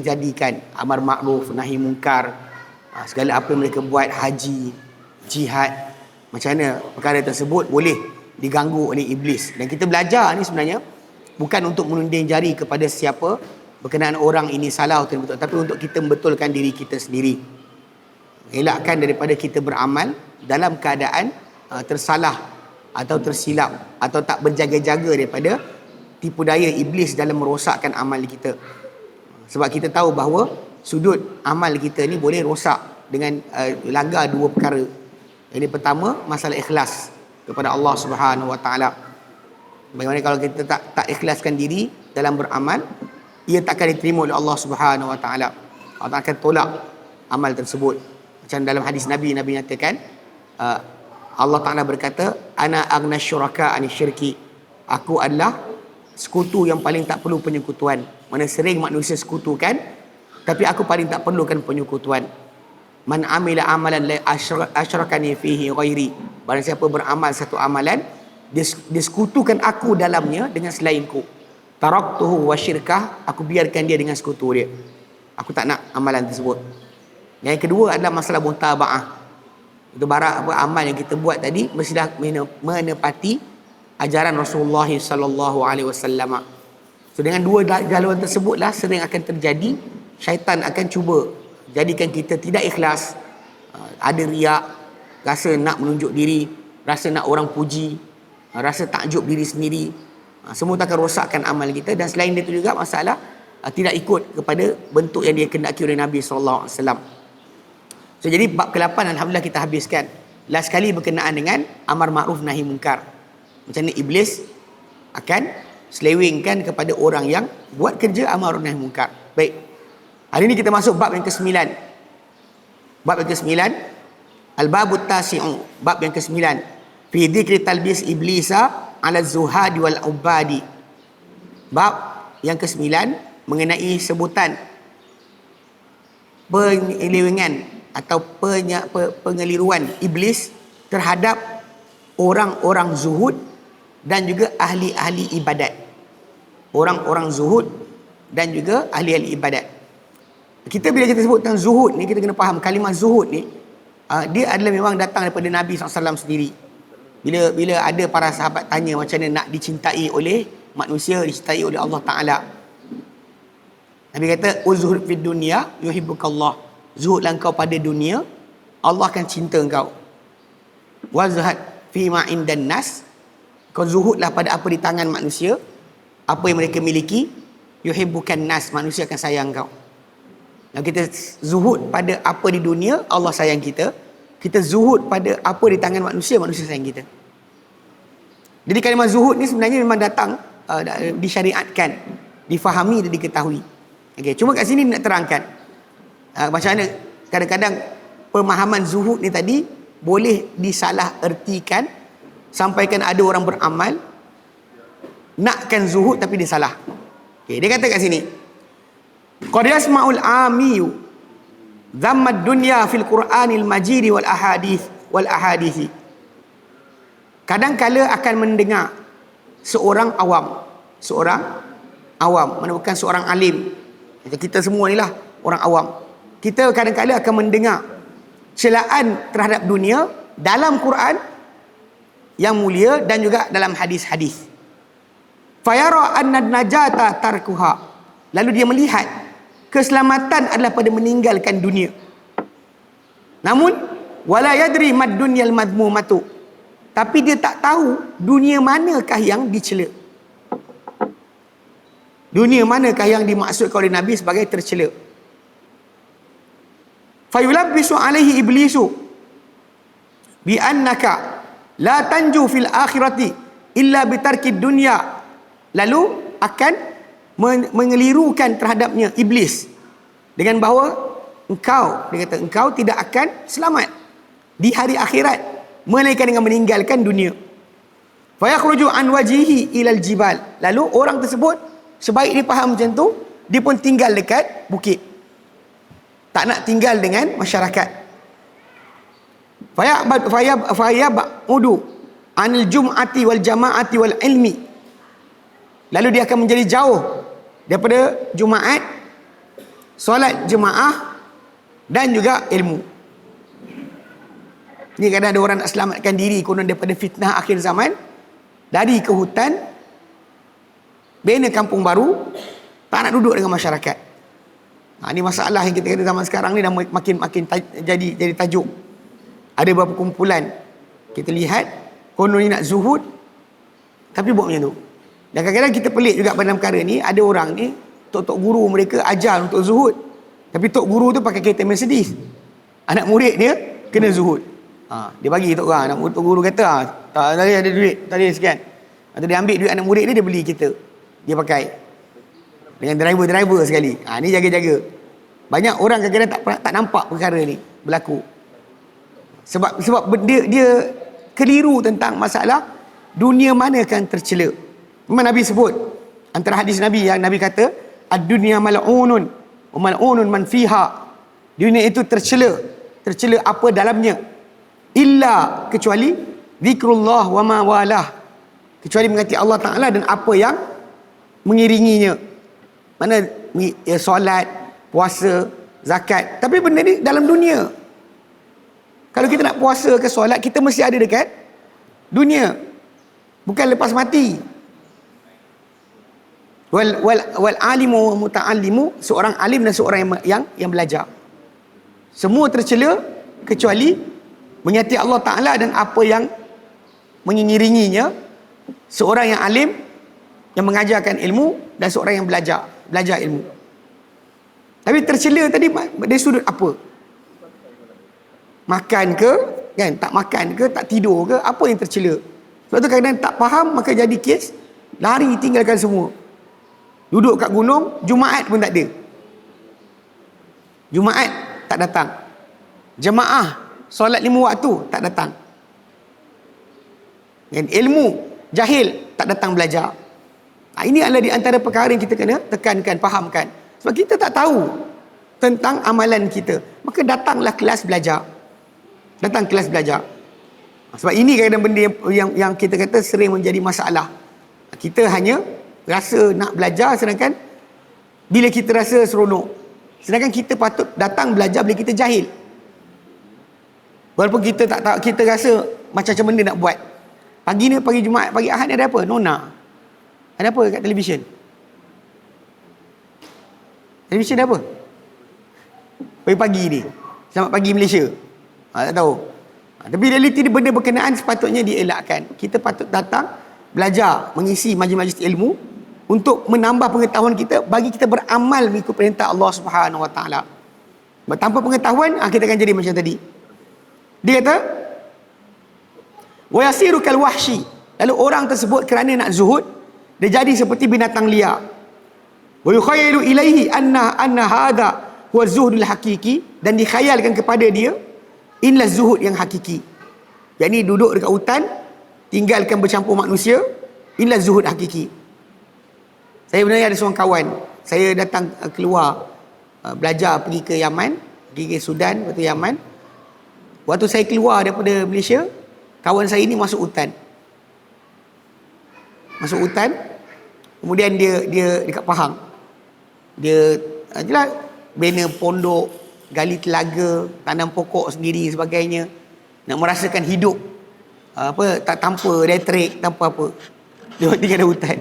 jadikan amar makruf nahi mungkar, segala apa yang mereka buat, haji, jihad, macam mana perkara tersebut boleh diganggu oleh iblis. Dan kita belajar ni sebenarnya bukan untuk menunding jari kepada siapa berkenaan orang ini salah atau betul, tapi untuk kita membetulkan diri kita sendiri, elakkan daripada kita beramal dalam keadaan tersalah atau tersilap atau tak berjaga-jaga daripada tipu daya iblis dalam merosakkan amal kita. Sebab kita tahu bahawa sudut amal kita ni boleh rosak dengan langgar dua perkara. Yang pertama, masalah ikhlas kepada Allah Subhanahu Wa Taala. Bagaimana kalau kita tak ikhlaskan diri dalam beramal, ia tak akan diterima oleh Allah Subhanahu Wa Taala. Allah akan tolak amal tersebut. Macam dalam hadis Nabi nyatakan, Allah Taala berkata, ana aghna syuraka ani syirki. Aku adalah sekutu yang paling tak perlu penyekutuan. Mana sering manusia sekutukan, tapi aku paling tak perlukan penyekutuan. Man amila amalan la asyrakani fihi ghairi. Barang siapa beramal satu amalan, dia sekutukan aku dalamnya dengan selainku, taraktuhu wa syirkah, aku biarkan dia dengan sekutu dia. Aku tak nak amalan tersebut. Yang kedua adalah masalah mutaba'ah. Itu barak apa amal yang kita buat tadi mestilah menepati ajaran Rasulullah sallallahu alaihi wasallam. So dengan dua jaluan tersebutlah sering akan terjadi syaitan akan cuba jadikan kita tidak ikhlas, ada riak, rasa nak menunjuk diri, rasa nak orang puji, rasa takjub diri sendiri. Semua akan rosakkan amal kita. Dan selain itu juga masalah tidak ikut kepada bentuk yang dikehendaki oleh Nabi sallallahu alaihi wasallam. So jadi bab ke-8 alhamdulillah kita habiskan. Last sekali berkenaan dengan amar makruf nahi mungkar. Macam ni iblis akan selewengkan kepada orang yang buat kerja amar nahi mungkar. Baik. Hari ini kita masuk bab yang ke-9. Bab yang ke-9, al-babut tasi'u, bab yang ke-9. Fi dzikri talbis iblisa 'ala zuhadi wal ubadi. Bab yang ke-9 mengenai sebutan penyelewengan atau pengeliruan iblis terhadap orang-orang zuhud dan juga ahli-ahli ibadat. Orang-orang zuhud dan juga ahli-ahli ibadat. Bila kita sebut tentang zuhud ni, kita kena faham kalimah zuhud ni, dia adalah memang datang daripada Nabi SAW sendiri. Bila ada para sahabat tanya macam mana nak dicintai oleh manusia, dicintai oleh Allah Ta'ala, Nabi kata, uzhud fid dunya yuhibbukallah. Zuhudlah engkau pada dunia, Allah akan cinta engkau. Wazhad fi ma indan nas. Kau zuhudlah pada apa di tangan manusia, apa yang mereka miliki. Yuhibbukan nas, manusia akan sayang kau. Dan kita zuhud pada apa di dunia, Allah sayang kita. Kita zuhud pada apa di tangan manusia, manusia sayang kita. Jadi kalimah zuhud ni sebenarnya memang datang disyariatkan, difahami dan diketahui. Okay, cuma kat sini nak terangkan macam mana kadang-kadang pemahaman zuhud ni tadi boleh disalah ertikan, sampaikan ada orang beramal nakkan zuhud tapi dia salah. Okay, dia kata kat sini, qad yasma'ul amiyu dhammad dunya fil Qur'anil majid wal ahadith. Kadang-kala akan mendengar seorang awam, mana bukan seorang alim. Macam kita semua ni lah orang awam. Kita kadang-kala akan mendengar celaan terhadap dunia dalam Quran yang mulia dan juga dalam hadis-hadis. Fayara anna najata tarkuha. Lalu dia melihat keselamatan adalah pada meninggalkan dunia. Namun wala yadri mad dunyal madmumatu. Tapi dia tak tahu dunia manakah yang dicela. Dunia manakah yang dimaksudkan oleh Nabi sebagai tercela. Fayulabbisu alaihi iblisu bi annaka la tanju fil akhirati illa bitarkid dunya. Lalu akan mengelirukan terhadapnya iblis dengan bahawa dia kata engkau tidak akan selamat di hari akhirat melainkan dengan meninggalkan dunia. Fa yakhruju an wajihi ilal jibal. Lalu orang tersebut sebaik dia faham macam tu, dia pun tinggal dekat bukit. Tak nak tinggal dengan masyarakat. Fayab'udu anil jum'ati wal jama'ati wal ilmi. Lalu dia akan menjadi jauh daripada Jumaat, solat jemaah, dan juga ilmu. Ni kadang ada orang nak selamatkan diri konon daripada fitnah akhir zaman, lari ke hutan, bina kampung baru, tak nak duduk dengan masyarakat. Ini masalah yang kita kata zaman sekarang ni dah makin jadi tajuk. Ada beberapa kumpulan kita lihat konon ni nak zuhud tapi buat macam tu. Dan kadang-kadang kita pelik juga pada perkara ni, ada orang ni tok guru mereka ajar untuk zuhud, tapi tok guru tu pakai kereta Mercedes, anak murid dia kena zuhud. Dia bagi tok orang, anak tok guru kata tak ada duit, tak ada sekian, atau dia ambil duit anak murid dia beli kereta, dia pakai dengan driver sekali. Ni jaga-jaga. Banyak orang kadang-kadang tak nampak perkara ni berlaku. Sebab dia keliru tentang masalah dunia mana kan tercela. Memang Nabi sebut antara hadis Nabi yang Nabi kata ad-dunya mal'unun wa mal'unun man fiha. Dunia itu tercela apa dalamnya, illa kecuali zikrullah wa ma walah, kecuali mengingati Allah Taala dan apa yang mengiringinya. Mana ya, solat, puasa, zakat. Tapi benda ni dalam dunia. Kalau kita nak puasa ke solat, kita mesti ada dekat dunia, bukan lepas mati. Wal alimu wa muta'allimu, seorang alim dan seorang yang belajar. Semua tercela kecuali mengingati Allah Ta'ala dan apa yang mengiringinya. Seorang yang alim yang mengajarkan ilmu dan seorang yang belajar ilmu. Tapi tercela tadi dari sudut apa? Makan ke, kan? Tak makan ke, tak tidur ke, apa yang tercela? Sebab tu kadang-kadang tak faham, maka jadi kes, lari tinggalkan semua. Duduk kat gunung, Jumaat pun tak ada. Jumaat tak datang. Jemaah solat 5 waktu tak datang. Dan ilmu jahil tak datang belajar. Ini adalah di antara perkara yang kita kena tekankan, fahamkan. Sebab kita tak tahu tentang amalan kita, maka datanglah kelas belajar. Datang kelas belajar. Sebab ini kadang-kadang benda yang kita kata sering menjadi masalah. Kita hanya rasa nak belajar, sedangkan bila kita rasa seronok, sedangkan kita patut datang belajar bila kita jahil. Walaupun kita tak tahu, kita rasa macam benda nak buat. Pagi ni, pagi Jumaat, pagi Ahad ni ada apa? Nona. Ada apa kat televisyen? Televisyen ada apa? Pagi-pagi ni, Selamat Pagi Malaysia. Tak tahu. Tapi realiti benda berkenaan sepatutnya dielakkan. Kita patut datang belajar, mengisi majlis-majlis ilmu untuk menambah pengetahuan kita, bagi kita beramal mengikut perintah Allah Subhanahu Wa Taala. Tanpa pengetahuan, kita akan jadi macam tadi. Dia kata, wa yasiru kal wahshi. Lalu orang tersebut kerana nak zuhud, dia jadi seperti binatang liar. Wa yukhayyalu ilaihi anna hadha huwa zuhdul hakiki, dan dikhayalkan kepada dia inilah zuhud yang hakiki. Yakni duduk dekat hutan, tinggalkan bercampur manusia, inilah zuhud hakiki. Saya sebenarnya ada seorang kawan, saya datang keluar belajar, pergi ke Yaman, pergi ke Sudan, lepas tu Yaman. Waktu saya keluar daripada Malaysia, kawan saya ni masuk hutan. Kemudian dia dekat Pahang. Dia jelas bina pondok, gali telaga, tanam pokok sendiri sebagainya. Nak merasakan hidup tak tanpa elektrik, tanpa apa. Dia tinggal di hutan.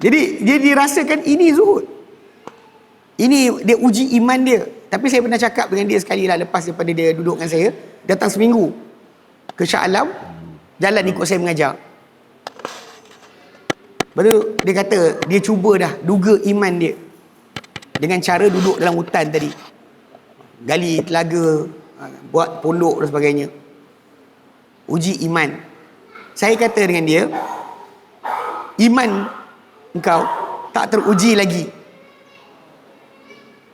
Jadi dia dirasakan ini zuhud. Ini dia uji iman dia. Tapi saya pernah cakap dengan dia sekali lah lepas daripada dia duduk dengan saya, datang seminggu ke Shah Alam, jalan ikut saya mengajar. Lepas tu dia kata dia cuba dah duga iman dia dengan cara duduk dalam hutan tadi, gali telaga, buat pondok dan sebagainya. Uji iman. Saya kata dengan dia, iman engkau tak teruji lagi.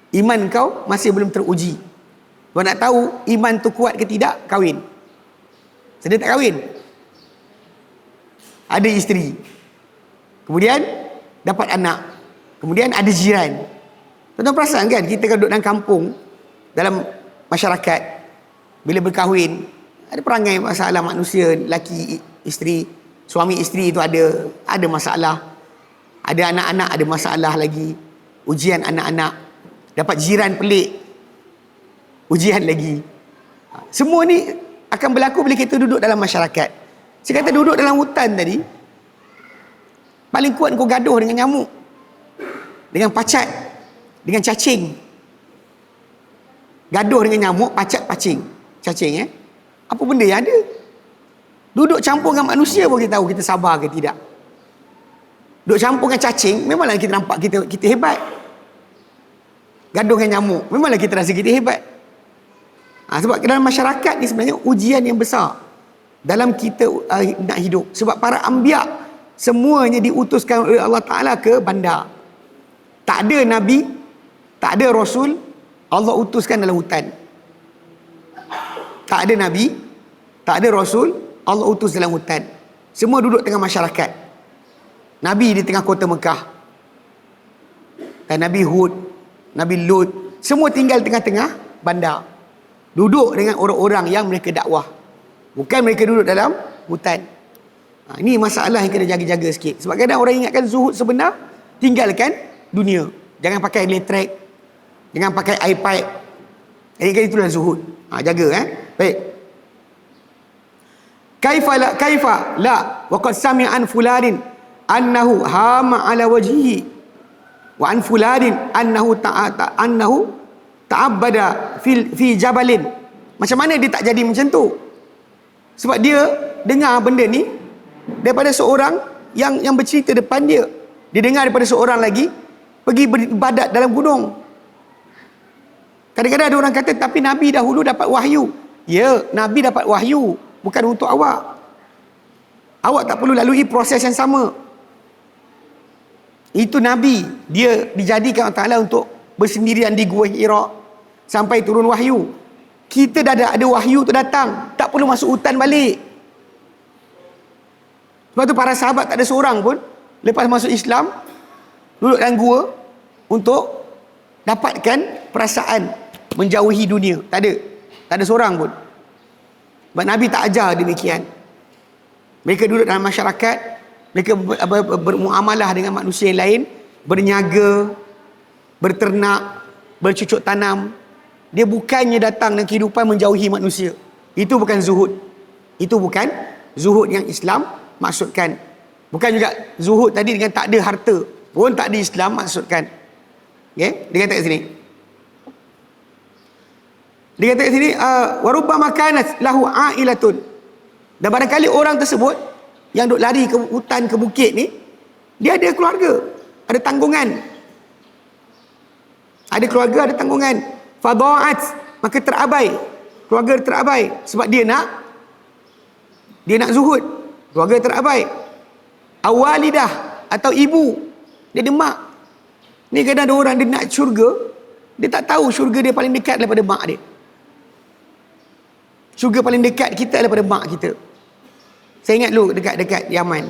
Iman engkau masih belum teruji. Kau nak tahu iman tu kuat ke tidak, kahwin. Sedia tak kahwin? Ada isteri. Kemudian dapat anak. Kemudian ada jiran. Tuan-tuan perasan kan, kita kalau duduk dalam kampung, dalam masyarakat, bila berkahwin, ada perangai masalah manusia, lelaki, isteri, suami isteri itu ada masalah. Ada anak-anak, ada masalah lagi. Ujian anak-anak. Dapat jiran pelik, ujian lagi. Semua ni akan berlaku bila kita duduk dalam masyarakat. Saya kata duduk dalam hutan tadi, paling kuat kau gaduh dengan nyamuk, dengan pacat, dengan cacing. Gaduh dengan nyamuk, pacat, cacing. Apa benda yang ada? Duduk campur dengan manusia pun kita tahu kita sabar ke tidak. Duduk campur dengan cacing, memanglah kita nampak kita hebat. Gaduh dengan nyamuk, memanglah kita rasa kita hebat. Sebab dalam masyarakat ni sebenarnya ujian yang besar dalam kita nak hidup. Sebab para anbiya semuanya diutuskan oleh Allah Ta'ala ke bandar. Tak ada Nabi, tak ada Rasul, Allah utuskan dalam hutan. Tak ada Nabi, tak ada Rasul, Allah utus dalam hutan. Semua duduk tengah masyarakat. Nabi di tengah kota Mekah, dan Nabi Hud, Nabi Lut, semua tinggal tengah-tengah bandar. Duduk dengan orang-orang yang mereka dakwah. Bukan mereka duduk dalam hutan. Ini masalah yang kena jaga-jaga sikit. Sebab kadang orang ingatkan zuhud sebenar, tinggalkan dunia. Jangan pakai elektrik, jangan pakai iPad. Jadi itulah zuhud. Jaga Baik. Kaifa la wa qad sami'a an fulanin annahu hama ala wajhihi wa an fulanin annahu ta'abbada fi jabalin. Macam mana dia tak jadi macam tu? Sebab dia dengar benda ni daripada seorang yang bercerita depan dia. Dia dengar daripada seorang lagi pergi beribadat dalam gunung. Kadang-kadang ada orang kata, tapi Nabi dahulu dapat wahyu. Ya, Nabi dapat wahyu, bukan untuk awak. Awak tak perlu lalui proses yang sama. Itu Nabi, dia dijadikan Allah Ta'ala untuk bersendirian di Gua Hira sampai turun wahyu. Kita dah ada wahyu tu datang, tak perlu masuk hutan balik. Sebab tu para sahabat tak ada seorang pun lepas masuk Islam duduk dalam gua untuk dapatkan perasaan menjauhi dunia. Tak ada seorang pun. Sebab Nabi tak ajar demikian. Mereka duduk dalam masyarakat, mereka bermuamalah dengan manusia yang lain, berniaga, berternak, bercucuk tanam. Dia bukannya datang dengan kehidupan menjauhi manusia. Itu bukan zuhud. Itu bukan zuhud yang Islam maksudkan. Bukan juga zuhud tadi dengan tak ada harta pun tak ada Islam maksudkan. Okay? Dia kata kat sini. Dia kata kat sini, warubbama kanat lahu ailatun. Dan barangkali orang tersebut yang duk lari ke hutan, ke bukit ni, dia ada keluarga, ada tanggungan. Ada keluarga, ada tanggungan. Fadha'at, maka terabai. Keluarga terabai sebab dia nak zuhud. Keluarga terabai. Awalidah atau ibu, dia ada mak. Ni kadang ada orang dia nak syurga, dia tak tahu syurga dia paling dekat daripada mak dia. Syurga paling dekat kita daripada mak kita. Saya ingat dulu dekat Yaman.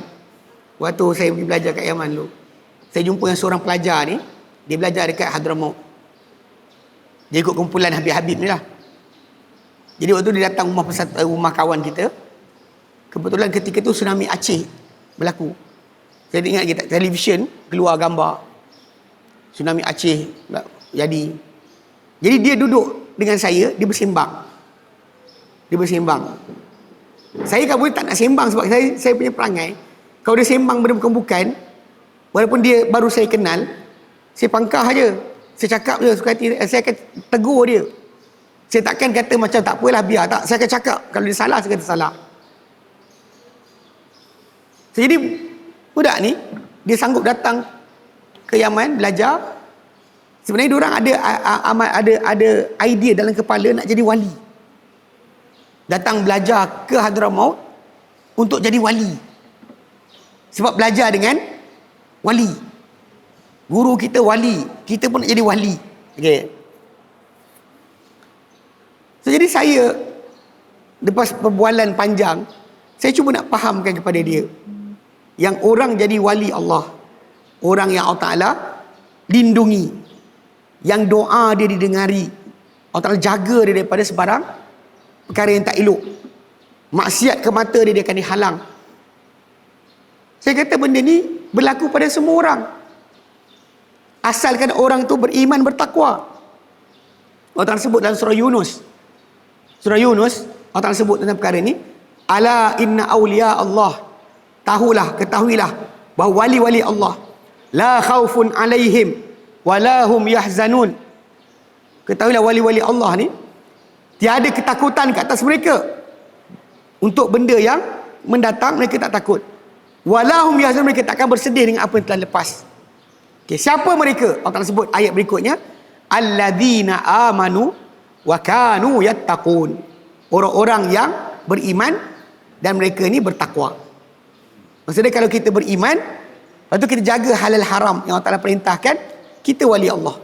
Waktu saya pergi belajar kat Yaman dulu, saya jumpa dengan seorang pelajar ni, dia belajar dekat Hadramaut. Dia ikut kumpulan Habib-Habib ni lah. Jadi waktu dia datang rumah kawan kita, kebetulan ketika tu tsunami Aceh berlaku. Saya ingat kita televisyen keluar gambar tsunami Aceh jadi. Jadi dia duduk dengan saya, dia bersembang. Saya kan boleh tak nak sembang sebab saya punya perangai. Kalau dia sembang benda bukan-bukan, walaupun dia baru saya kenal, saya pangkah aja. Saya cakap je suka hati, saya akan tegur dia. Saya takkan kata macam tak apalah biar, tak. Saya akan cakap, kalau dia salah, saya kata salah. Jadi budak ni, dia sanggup datang ke Yaman belajar. Sebenarnya diorang ada idea dalam kepala nak jadi wali. Datang belajar ke Hadramaut untuk jadi wali. Sebab belajar dengan wali. Guru kita wali, kita pun nak jadi wali. Okey. So, jadi saya lepas perbualan panjang, saya cuba nak fahamkan kepada dia yang orang jadi wali Allah, orang yang Allah Ta'ala lindungi, yang doa dia didengari, Allah Ta'ala jaga dia daripada sebarang perkara yang tak elok. Maksiat ke mata dia akan dihalang. Saya kata benda ni berlaku pada semua orang, asalkan orang tu beriman, bertakwa. Allah Ta'ala sebut dalam surah Yunus. Surah Yunus, Allah Ta'ala sebut tentang perkara ini. Ala inna awliya Allah. Ketahuilah bahawa wali-wali Allah. La khawfun alaihim walahum yahzanun. Ketahuilah wali-wali Allah ni tiada ketakutan ke atas mereka. Untuk benda yang mendatang mereka tak takut. Walahum yahzanun, mereka takkan bersedih dengan apa yang telah lepas. Okay, siapa mereka? Allah Ta'ala sebut ayat berikutnya. Alladzina amanu wa kanu yattaqun. Orang-orang yang beriman dan mereka ni bertakwa. Maksudnya kalau kita beriman, lepas tu kita jaga halal haram yang Allah Ta'ala perintahkan, kita wali Allah.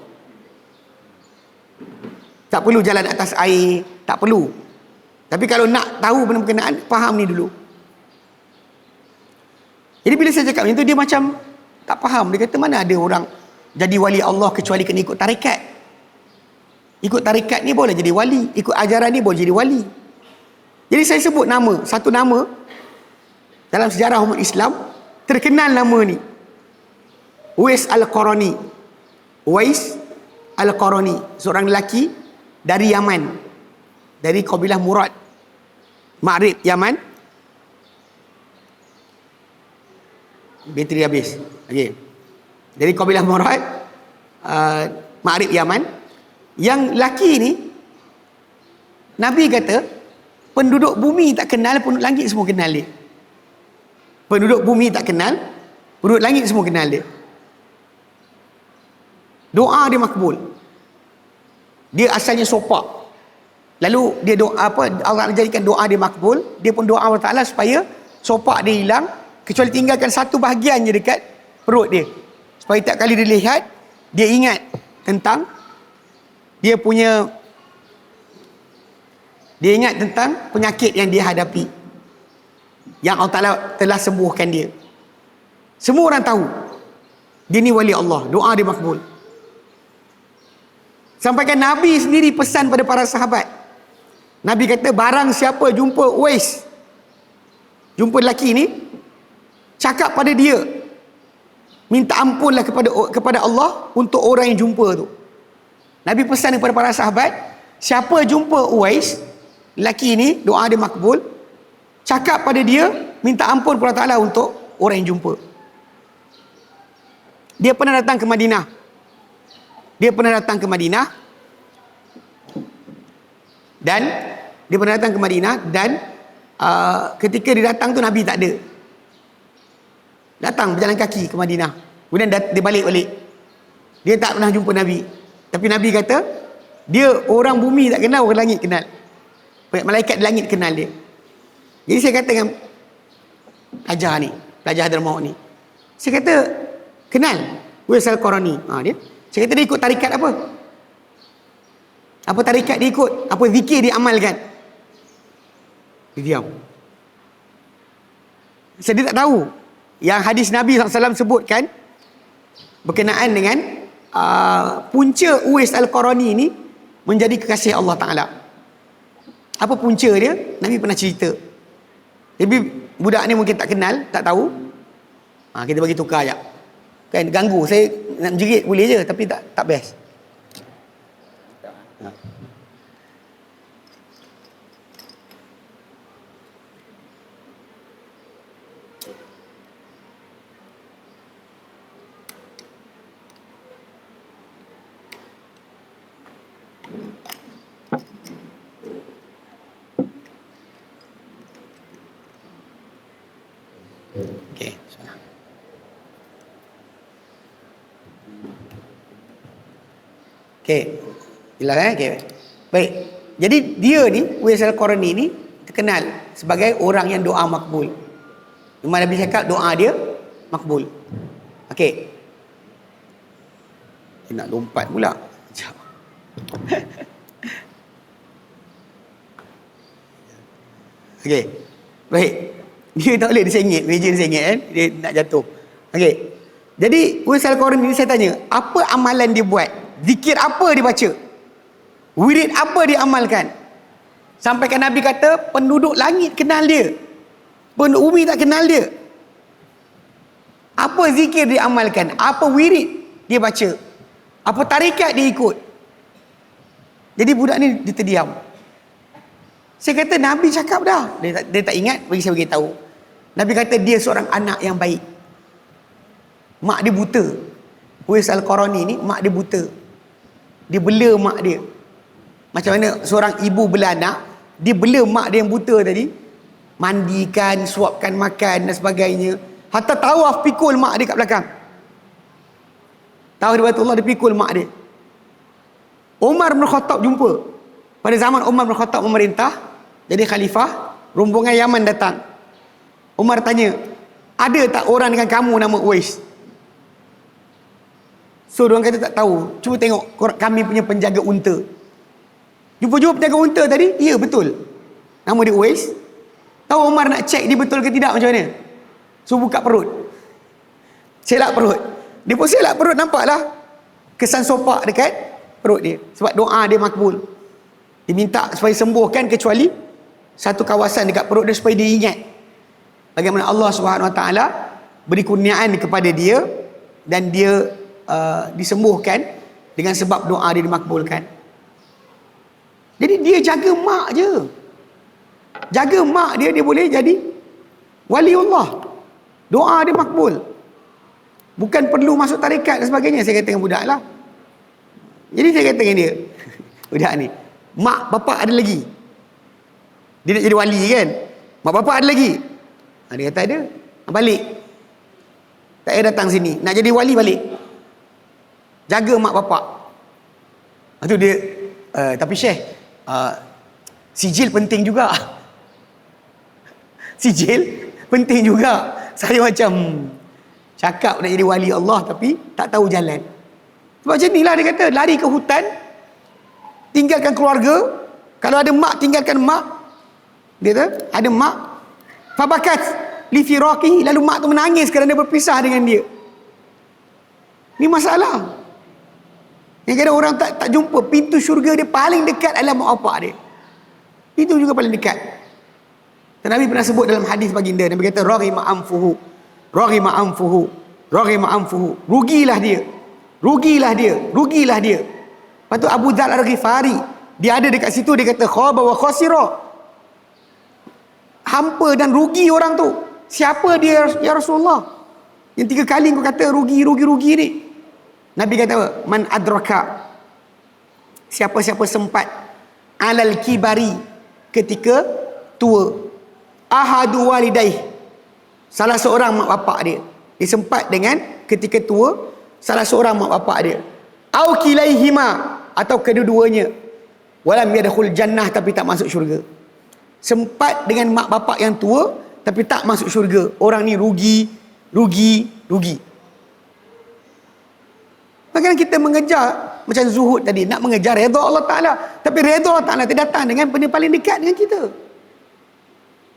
Tak perlu jalan atas air, tak perlu. Tapi kalau nak tahu benda berkenaan, faham ni dulu. Jadi bila saya cakap macam tu, dia macam tak faham. Dia kata mana ada orang jadi wali Allah kecuali kena ikut tarikat. Ikut tarikat ni boleh jadi wali. Ikut ajaran ni boleh jadi wali. Jadi saya sebut nama, satu nama dalam sejarah umat Islam, terkenal nama ni. Uwais Al-Qarani. Uwais Al-Qarani, seorang lelaki dari Yaman. Dari kabilah Murad. Ma'rib Yaman. Bateri habis. Okey. Dari kabilah Murad, Ma'rib Yaman. Yang lelaki ni, Nabi kata, penduduk bumi tak kenal, penduduk langit semua kenal dia. Penduduk bumi tak kenal, penduduk langit semua kenal dia. Doa dia makbul. Dia asalnya sopak. Lalu dia doa apa? Allah jadikan doa dia makbul. Dia pun doa Allah Ta'ala supaya sopak dia hilang, kecuali tinggalkan satu bahagian je dekat perut dia. Supaya tiap kali dia lihat, dia ingat tentang dia ingat tentang penyakit yang dia hadapi, yang Allah Ta'ala telah sembuhkan dia. Semua orang tahu dia ni wali Allah, doa dia makbul. Sampaikan Nabi sendiri pesan pada para sahabat. Nabi kata, barang siapa jumpa Uwais, jumpa lelaki ni, cakap pada dia, minta ampunlah kepada Allah untuk orang yang jumpa tu. Nabi pesan kepada para sahabat, siapa jumpa Uwais, lelaki ni, doa dia makbul, cakap pada dia, minta ampun kepada Allah Ta'ala untuk orang yang jumpa. Dia pernah datang ke Madinah. Dan ketika dia datang tu Nabi tak ada. Datang berjalan kaki ke Madinah. Kemudian dia balik. Dia tak pernah jumpa Nabi. Tapi Nabi kata, dia orang bumi tak kenal, orang langit kenal. Malaikat di langit kenal dia. Jadi saya kata dengan pelajar Hadramaut ni, saya kata, kenal Uwais Al-Qarani. Saya kata dia ikut tarikat apa? Apa tarikat dia ikut? Apa zikir dia amalkan? Dia diam. Dia tak tahu yang hadis Nabi SAW sebutkan berkenaan dengan punca Uwais Al-Qarani ni menjadi kekasih Allah Ta'ala. Apa punca dia? Nabi pernah cerita. Tapi budak ni mungkin tak kenal, tak tahu. Kita bagi tukar sekejap. Kan ganggu. Saya nak menjerit boleh je, tapi tak best. Okey. Okey. Jelas okey. Baik. Jadi dia ni, Uwais Al-Qarani ni terkenal sebagai orang yang doa makbul. Imam Nabi cakap doa dia makbul. Okey. Dia nak lompat pula. Okey. Baik. Dia tak boleh disengit, meja disengit kan. Dia nak jatuh. Okey. Jadi Uwais Al-Qarani ni saya tanya, apa amalan dia buat? Zikir apa dia baca? Wirid apa dia amalkan? Sampaikan Nabi kata, penduduk langit kenal dia, penduduk bumi tak kenal dia. Apa zikir dia amalkan? Apa wirid dia baca? Apa tarikat dia ikut? Jadi budak ni dia terdiam. Saya kata Nabi cakap dah. Dia tak ingat, bagi saya beritahu. Nabi kata dia seorang anak yang baik. Mak dia buta. Uwais Al-Qarani ni mak dia buta. Dia bela mak dia. Macam mana seorang ibu bela anak, dia bela mak dia yang buta tadi, mandikan, suapkan makan dan sebagainya. Hatta tawaf pikul mak dia kat belakang. Tawaf di Baitullah dia pikul mak dia. Umar bin Khattab jumpa. Pada zaman Umar bin Khattab memerintah, jadi khalifah, rombongan Yaman datang. Umar tanya, ada tak orang dengan kamu nama Uwais? So diorang kata tak tahu. Cuba tengok kami punya penjaga unta. Jumpa penjaga unta tadi? Ya, betul. Nama dia Uwais. Tahu Umar nak cek dia betul ke tidak macam mana? So buka perut. Selak perut. Dia pun selak perut, nampaklah kesan sopak dekat perut dia. Sebab doa dia makbul. Dia minta supaya sembuhkan kecuali satu kawasan dekat perut dia supaya dia ingat bagaimana Allah Subhanahu Wa Taala beri kurniaan kepada dia dan dia disembuhkan dengan sebab doa dia dimakbulkan. Jadi dia jaga mak je. Jaga mak dia, dia boleh jadi waliullah. Doa dia makbul. Bukan perlu masuk tarikat dan sebagainya. Saya kata dengan budak lah. Jadi saya kata dengan dia, budak ni, mak bapak ada lagi. Dia nak jadi wali kan? Mak bapak ada lagi. Dia kata ada. Balik. Tak payah datang sini. Nak jadi wali balik. Jaga mak bapak. Itu dia. Tapi Syekh, sijil penting juga. Sijil penting juga. Saya macam cakap nak jadi wali Allah tapi tak tahu jalan. Sebab macam inilah dia kata, lari ke hutan, tinggalkan keluarga. Kalau ada mak, tinggalkan mak. Dia kata ada mak, fabakat li firaqihi, lalu mak tu menangis kerana berpisah dengan dia. Ni masalah. Yang kadang orang tak jumpa pintu syurga dia paling dekat adalah mak bapak dia. Itu juga paling dekat. Dan Nabi pernah sebut dalam hadis baginda, Nabi kata raghima anfuhu, raghima anfuhu, raghima anfuhu. Rugilah dia. Rugilah dia, rugilah dia. Lepas tu Abu Dzar Al-Ghifari, dia ada dekat situ, dia kata khaba wa khasira. Hampa dan rugi orang tu. Siapa dia ya Rasulullah? Yang 3 kali kau kata rugi, rugi, rugi ni. Nabi kata apa? Man adraka, siapa-siapa sempat alal kibari, ketika tua, ahadu walidaih, salah seorang mak bapak dia. Dia sempat dengan ketika tua salah seorang mak bapak dia. Au kilaihima, atau kedua-duanya. Walam yadkhul jannah, tapi tak masuk syurga. Sempat dengan mak bapak yang tua tapi tak masuk syurga. Orang ni rugi, rugi, rugi. Makanya kita mengejar macam zuhud tadi, nak mengejar redha Allah Ta'ala. Tapi redha Allah Ta'ala datang dengan benda paling dekat dengan kita.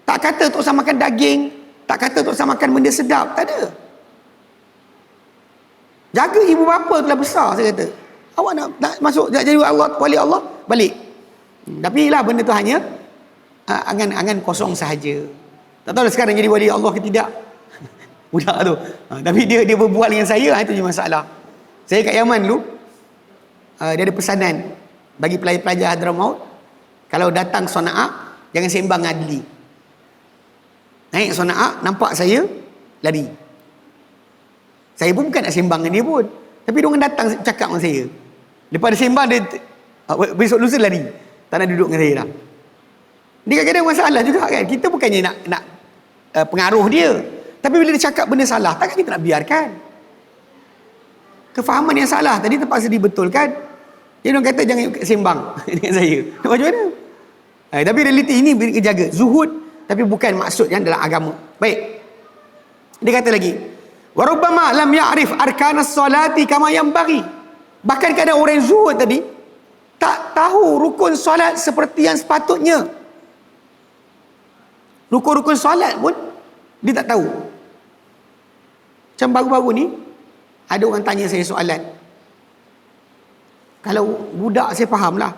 Tak kata tak usah makan daging, tak kata tak usah makan benda sedap, tak ada. Jaga ibu bapa telah besar, saya kata. Awak nak masuk, nak jadi Allah, wali Allah, balik. Tapi lah benda tu hanya angan-angan kosong sahaja. Tak tahu lah sekarang jadi wali Allah ke tidak. Budak tu. Tapi dia berbual dengan saya, itu je masalah. Saya kat Yaman dulu, dia ada pesanan bagi pelajar-pelajar Hadramaut, kalau datang Sonaa, jangan sembang adli. Naik Sonaa, nampak saya, lari. Saya pun bukan nak sembang dengan dia pun, tapi dia orang datang cakap dengan saya. Lepas dia sembang, dia besok lusa lari, tak nak duduk dengan saya dah. Dia kadang-kadang masalah juga kan. Kita bukannya nak pengaruh dia, tapi bila dia cakap benda salah, takkan kita nak biarkan. Kefahaman yang salah tadi terpaksa dibetulkan. Dia orang kata jangan sembang dengan saya. Macam mana? Tapi realiti ini kita jaga zuhud, tapi bukan maksud yang dalam agama. Baik. Dia kata lagi, wa rubbama lam ya'rif arkanas salati kama yanbaghi. Bahkan kadang orang zuhud tadi tak tahu rukun solat seperti yang sepatutnya. Rukun-rukun solat pun dia tak tahu. Macam baru-baru ni ada orang tanya saya soalan. Kalau budak saya faham lah.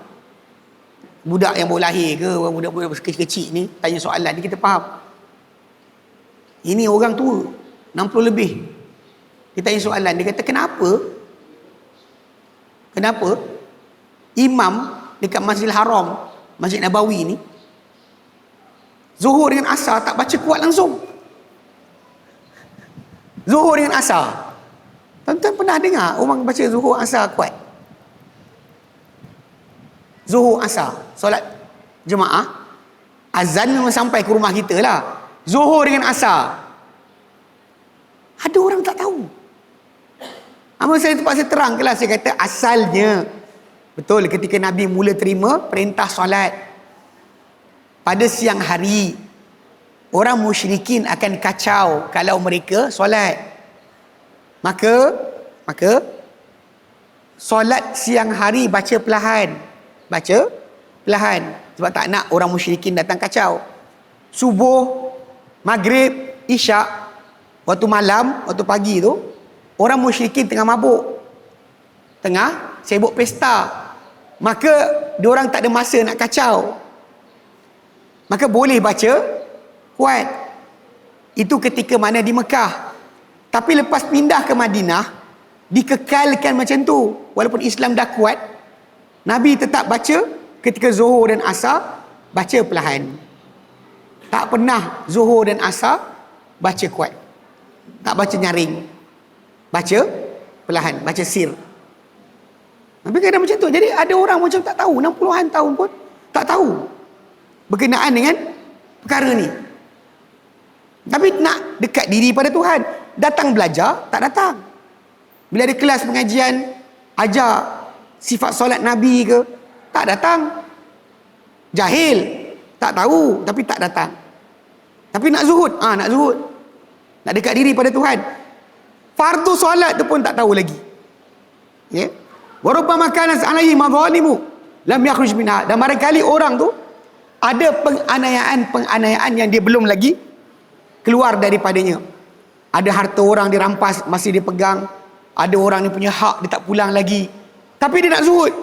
Budak yang baru lahir ke, budak-budak kecil-kecil ni tanya soalan ni kita faham. Ini orang tua 60 lebih. Dia tanya soalan, dia kata kenapa imam dekat Masjidil Haram, Masjid Nabawi ni, Zuhur dengan Asar tak baca kuat langsung. Zuhur dengan Asar. Tuan-tuan pernah dengar orang baca Zuhur Asar kuat? Zuhur Asar, solat jemaah, azan memang sampai ke rumah kita lah. Zuhur dengan Asar, ada orang tak tahu. Amal saya terpaksa terang kelas. Saya kata asalnya, betul, ketika Nabi mula terima perintah solat pada siang hari, orang musyrikin akan kacau kalau mereka solat. Maka solat siang hari baca perlahan. Baca perlahan. Sebab tak nak orang musyrikin datang kacau. Subuh, maghrib, isyak, waktu malam, waktu pagi tu, orang musyrikin tengah mabuk, tengah sibuk pesta. Maka diorang tak ada masa nak kacau. Maka boleh baca kuat. Itu ketika mana di Mekah. Tapi lepas pindah ke Madinah, dikekalkan macam tu. Walaupun Islam dah kuat, Nabi tetap baca ketika Zuhur dan Asar, baca perlahan. Tak pernah Zuhur dan Asar baca kuat. Tak baca nyaring. Baca perlahan, baca sir. Nabi kadang macam tu. Jadi ada orang macam tak tahu, 60-an tahun pun tak tahu berkenaan dengan perkara ni. Tapi nak dekat diri pada Tuhan, datang belajar, tak datang. Bila ada kelas pengajian, ajar sifat solat Nabi ke, tak datang. Jahil, tak tahu, tapi tak datang. Tapi nak zuhud, nak zuhud, nak dekat diri pada Tuhan, fardu solat tu pun tak tahu lagi. Ya, wa rubbama kana alaihi madhalimu lam yakhruj minha. Dan barangkali orang tu ada penganiayaan yang dia belum lagi keluar daripadanya. Ada harta orang dirampas, masih dia pegang. Ada orang ni punya hak, dia tak pulang lagi. Tapi dia nak zuhud.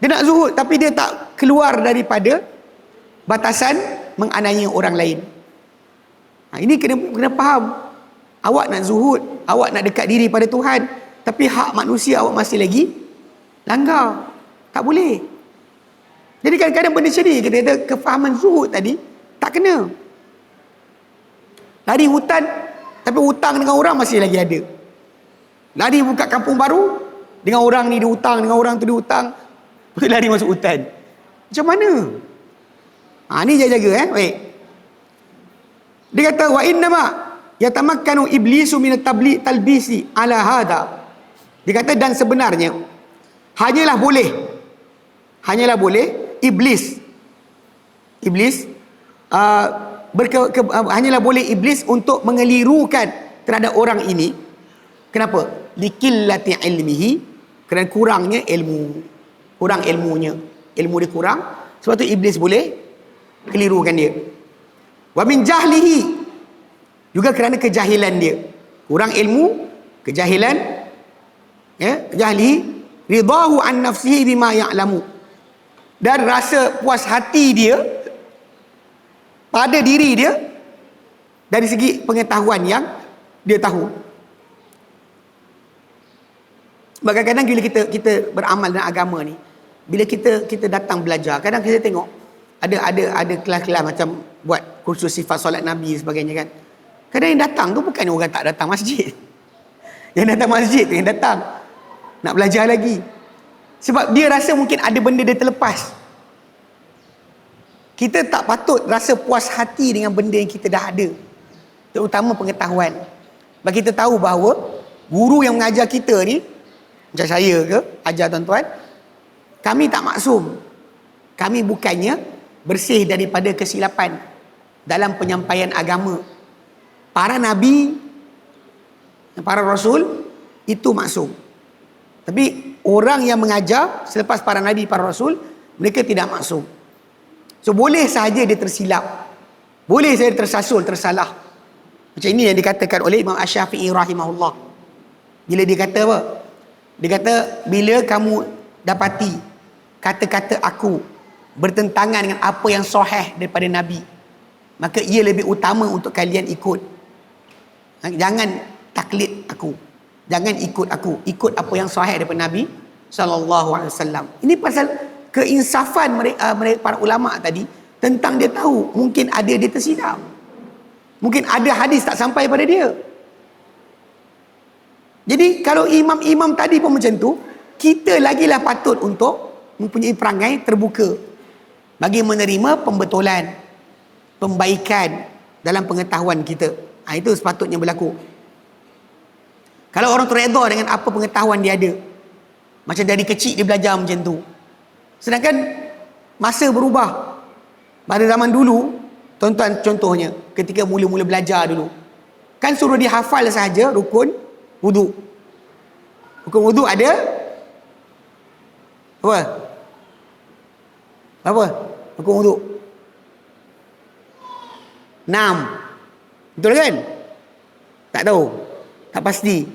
Dia nak zuhud, tapi dia tak keluar daripada batasan menganiaya orang lain. Ini kena faham. Awak nak zuhud, awak nak dekat diri pada Tuhan, tapi hak manusia awak masih lagi langgar. Tak boleh. Jadi kadang-kadang benda macam ni, kita kata kefahaman zuhud tadi tak kena. Lari hutan, tapi hutang dengan orang masih lagi ada. Lari buka kampung baru, dengan orang ni dia hutang, dengan orang tu dia hutang, lari masuk hutan. Macam mana? Ni jaga-jaga. Baik. Dia kata wa innama yatamakkanu iblisu min talbisi ala hada. Dia kata dan sebenarnya hanyalah boleh iblis hanyalah boleh iblis untuk mengelirukan terhadap orang ini. Kenapa? Likillati ilmihi, kerana kurangnya ilmu. Kurang ilmunya. Ilmu dia kurang. Sebab tu iblis boleh kelirukan dia. Wa min jahlihi, juga kerana kejahilan dia. Kurang ilmu, kejahilan, ya, jahlihi, ridahu an nafsihi bima ya'lamu. Dan rasa puas hati dia pada diri dia dari segi pengetahuan yang dia tahu. Kadang-kadang bila kita beramal dalam agama ni, bila kita datang belajar, kadang kita tengok ada kelas-kelas macam buat kursus sifat solat Nabi sebagainya kan. Kadang yang datang tu bukan orang tak datang masjid. Yang datang masjid tu yang datang nak belajar lagi. Sebab dia rasa mungkin ada benda dia terlepas. Kita tak patut rasa puas hati dengan benda yang kita dah ada, terutama pengetahuan. Sebab kita tahu bahawa guru yang mengajar kita ni, macam saya ke, ajar tuan-tuan, kami tak maksum. Kami bukannya bersih daripada kesilapan dalam penyampaian agama. Para nabi, para rasul itu maksum. Tapi orang yang mengajar selepas para nabi, para rasul, mereka tidak maksum. So boleh sahaja dia tersilap, boleh saja tersasul, tersalah. Macam ini yang dikatakan oleh Imam Asy-Syafi'i rahimahullah. Bila dia kata apa? Dia kata, bila kamu dapati kata-kata aku bertentangan dengan apa yang sahih daripada Nabi, maka ia lebih utama untuk kalian ikut. Jangan taklid aku, jangan ikut aku, ikut apa yang sahih daripada Nabi sallallahu alaihi wasallam. Ini pasal keinsafan mereka para ulama tadi tentang dia tahu mungkin ada dia tersilap. Mungkin ada hadis tak sampai pada dia. Jadi kalau imam-imam tadi pun macam tu, kita lagilah patut untuk mempunyai perangai terbuka bagi menerima pembetulan, pembaikan dalam pengetahuan kita. Itu sepatutnya berlaku. Kalau orang tu redha dengan apa pengetahuan dia ada, macam dari kecil dia belajar macam tu, sedangkan masa berubah. Pada zaman dulu, tuan-tuan, contohnya ketika mula-mula belajar dulu, kan suruh dia hafal sahaja rukun wudu. Rukun wudu ada apa? Rukun wudu 6. Betul kan? Tak tahu, tak pasti.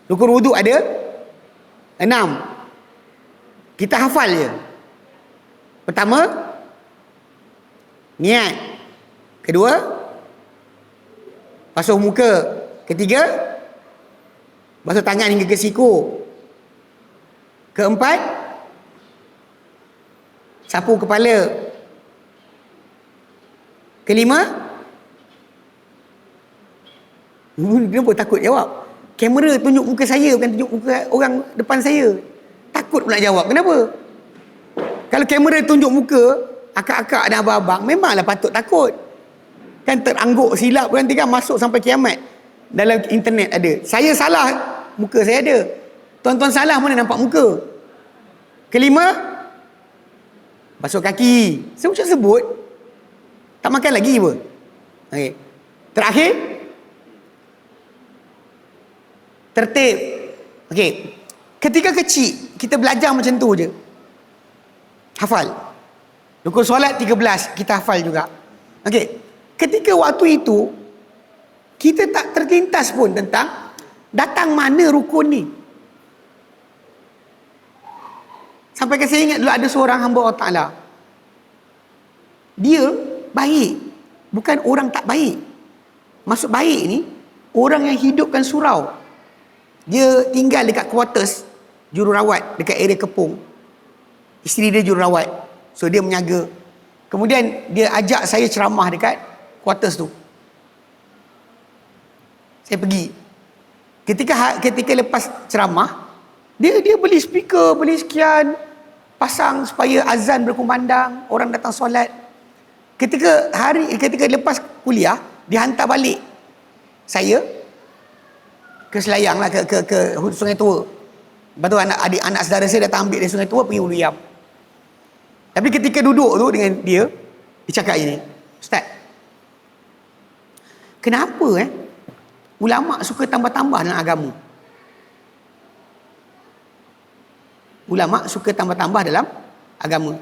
Rukun wudu ada 6. Kita hafal je. Pertama, niat. Kedua, basuh muka. Ketiga, basuh tangan hingga ke siku. Keempat, sapu kepala. Kelima, kenapa takut jawab? Kamera tunjuk muka saya, bukan tunjuk muka orang depan saya. Takut pula jawab. Kenapa? Kalau kamera tunjuk muka akak-akak dan abang-abang, memanglah patut takut. Kan terangguk silap nanti kan masuk sampai kiamat. Dalam internet ada. Saya salah, muka saya ada. Tuan-tuan salah, mana nampak muka? Kelima, basuh kaki. Sebut-sebut. Tak makan lagi apa? Okay. Terakhir, tertib. Okey. Ketika kecil, kita belajar macam tu je. Hafal. Rukun solat 13, kita hafal juga. Okey. Ketika waktu itu, kita tak terlintas pun tentang datang mana rukun ni. Sampai ke saya ingat dulu ada seorang hamba Allah Ta'ala. Dia baik. Bukan orang tak baik. Maksud baik ni, orang yang hidupkan surau. Dia tinggal dekat quarters jururawat dekat area Kepung. Isteri dia jururawat, so dia menjaga. Kemudian dia ajak saya ceramah dekat quarters tu. Saya pergi. Ketika lepas ceramah, dia beli speaker, beli sekian, pasang supaya azan berkumandang, orang datang solat. Ketika lepas kuliah, dia hantar balik saya ke Selayang lah, ke Sungai Tua. Lepas tu anak saudara saya datang ambil dari Sungai Tua pergi Ulu Yam. Tapi ketika duduk tu dengan dia cakap je ni, Ustaz, kenapa ulama suka tambah-tambah dalam agama? Ulama suka tambah-tambah dalam agama.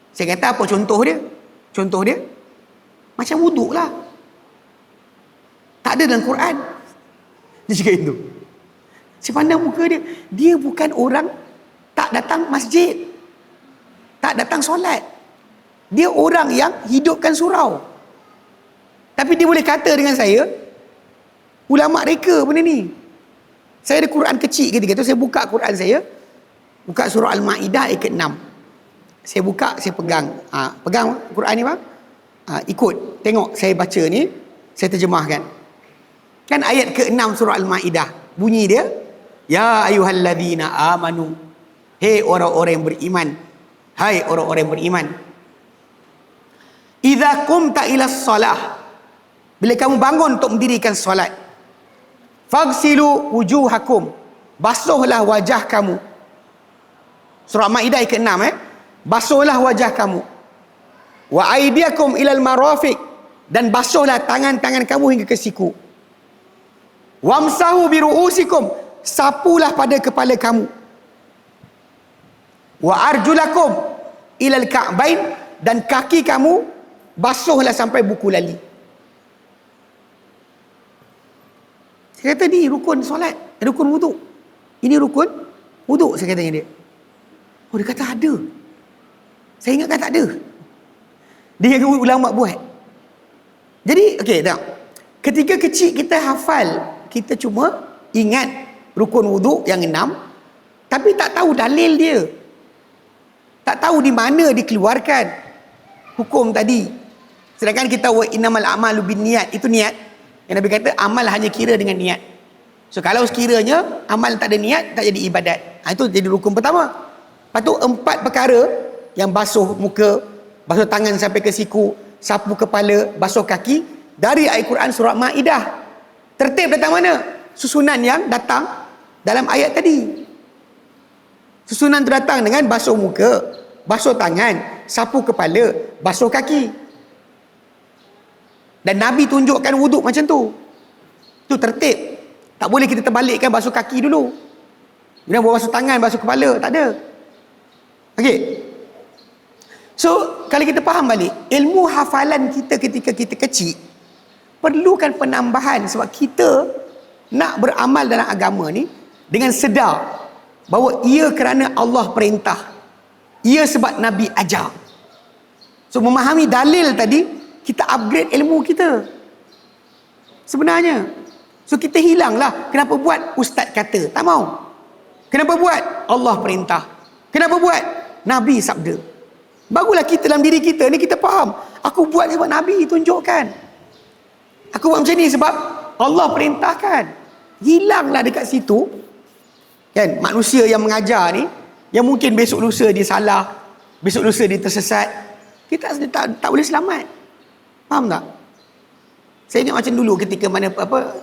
Saya kata apa contoh dia? Contoh dia macam wuduk lah. Tak ada dalam Quran. Dia cakap itu. Saya pandang muka dia. Dia bukan orang tak datang masjid, tak datang solat. Dia orang yang hidupkan surau. Tapi dia boleh kata dengan saya, ulama reka benda ni. Saya ada Quran kecil ketika tu, saya buka Quran saya, buka surah Al-Ma'idah ayat 6. Saya buka, saya pegang. Pegang Quran ni bang. Ikut, tengok saya baca ni, saya terjemahkan. Kan ayat ke-6 surah Al-Ma'idah, bunyi dia, ya ayyuhalladzina amanu, hei orang-orang yang beriman, hai orang-orang yang beriman, idza qumta ila shalah, bila kamu bangun untuk mendirikan solat, faghsilu wujuhakum, basuhlah wajah kamu. Surah Maidah ayat ke-6 basuhlah wajah kamu. Wa aydiyakum ilal marafiq, dan basuhlah tangan-tangan kamu hingga ke siku. Wamsahu biru'usikum, sapulah pada kepala kamu. Wa arjulakum ilal ka'bain, dan kaki kamu basuhlah sampai buku lali. Saya kata ni rukun solat, rukun wuduk. Ini rukun wuduk, saya katanya dia. Oh, dia kata ada. Saya ingatkan tak ada. Dia yang ulama buat. Jadi, okey, tengok. Ketika kecil kita hafal, kita cuma ingat rukun wuduk yang 6, tapi tak tahu dalil dia. Tak tahu di mana dikeluarkan hukum tadi. Sedangkan kita wa innamal a'malu binniyat, itu niat. Yang Nabi kata amal hanya kira dengan niat. So kalau sekiranya amal tak ada niat, tak jadi ibadat. Itu jadi rukun pertama. Lepas tu 4 perkara yang basuh muka, basuh tangan sampai ke siku, sapu kepala, basuh kaki, dari ayat Quran surah Maidah. Tertib datang mana? Susunan yang datang dalam ayat tadi. Susunan tu datang dengan basuh muka, basuh tangan, sapu kepala, basuh kaki. Dan Nabi tunjukkan wuduk macam tu. Tu tertib. Tak boleh kita terbalikkan basuh kaki dulu. Kemudian basuh tangan, basuh kepala, tak ada. Okey. So, kalau kita faham balik, ilmu hafalan kita ketika kita kecil perlukan penambahan sebab kita nak beramal dalam agama ni dengan sedar bahawa ia kerana Allah perintah, ia sebab Nabi ajar. So memahami dalil tadi, kita upgrade ilmu kita sebenarnya. So kita hilanglah kenapa buat ustaz kata, tak mau. Kenapa buat? Allah perintah. Kenapa buat? Nabi sabda. Barulah kita dalam diri kita ni kita faham, aku buat sebab Nabi tunjukkan, aku buat macam ni sebab Allah perintahkan. Hilanglah dekat situ kan manusia yang mengajar ni, yang mungkin besok lusa dia salah, besok lusa dia tersesat. Kita tak boleh selamat. Faham tak? Saya ingat macam dulu ketika mana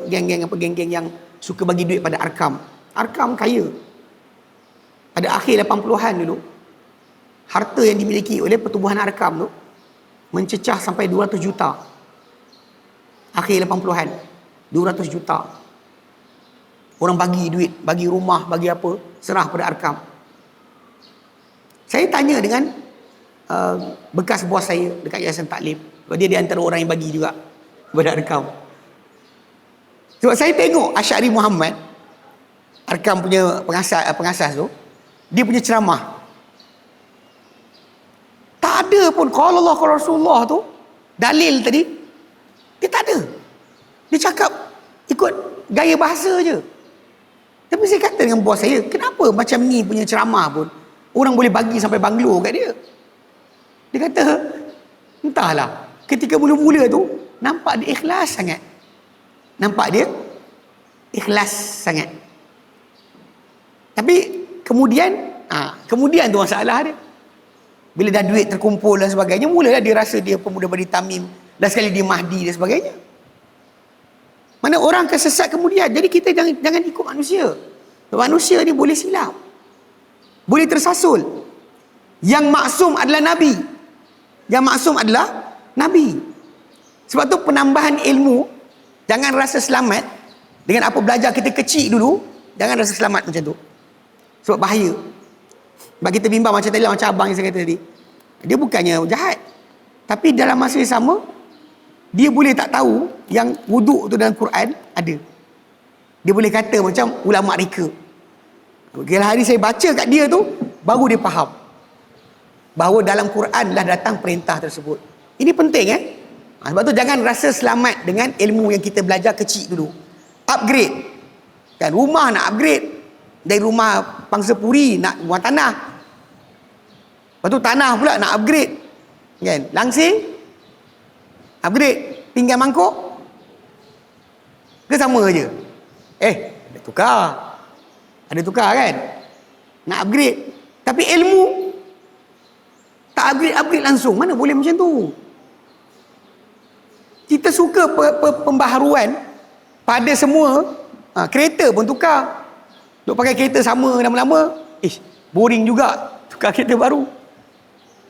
geng-geng yang suka bagi duit pada Arkam. Arkam kaya. Pada akhir 80-an dulu, harta yang dimiliki oleh pertubuhan Arkam tu mencecah sampai 200 juta. Akhir 80-an, 200 juta. Orang bagi duit, bagi rumah, bagi apa, serah pada Arkam. Saya tanya dengan bekas bos saya dekat Yayasan Taklim. Dia di antara orang yang bagi juga kepada Arkam. Sebab saya tengok Asy'ari Muhammad, Arkam punya pengasas tu, dia punya ceramah. Tak ada pun qala Allah qala Rasulullah tu, dalil tadi, dia tak ada. Dia cakap ikut gaya bahasa je. Tapi saya kata dengan bos saya, kenapa macam ni punya ceramah pun orang boleh bagi sampai banglo kat dia? Dia kata, entahlah, ketika mula-mula tu nampak dia ikhlas sangat. Nampak dia ikhlas sangat. Tapi kemudian tu masalah dia. Bila dah duit terkumpul dan sebagainya, mulalah dia rasa dia pemuda Bani Tamim, dah sekali dia Mahdi dan sebagainya. Mana orang akan sesat kemudian. Jadi kita jangan ikut manusia. Manusia ni boleh silap, boleh tersasul. Yang maksum adalah Nabi. Yang maksum adalah Nabi. Sebab tu penambahan ilmu, jangan rasa selamat dengan apa belajar kita kecil dulu. Jangan rasa selamat macam tu, sebab bahaya. Sebab kita bimbang macam tadi, macam abang yang saya kata tadi, dia bukannya jahat, tapi dalam masa yang sama dia boleh tak tahu yang wuduk tu dalam Quran ada. Dia boleh kata macam ulama reka. Bila hari saya baca kat dia tu, baru dia faham bahawa dalam Quran lah datang perintah tersebut. Ini penting sebab tu jangan rasa selamat dengan ilmu yang kita belajar kecil dulu. Upgrade. Kan rumah nak upgrade. Dari rumah pangsa puri nak rumah tanah. Lepas tu tanah pula nak upgrade. Kan? Langsing upgrade. Pinggan mangkuk ke sama je? Ada tukar. Ada tukar kan? Nak upgrade. Tapi ilmu tak upgrade langsung. Mana boleh macam tu? Kita suka pembaharuan pada semua. Kereta pun tukar. Duk pakai kereta sama lama-lama, boring juga, tukar kereta baru.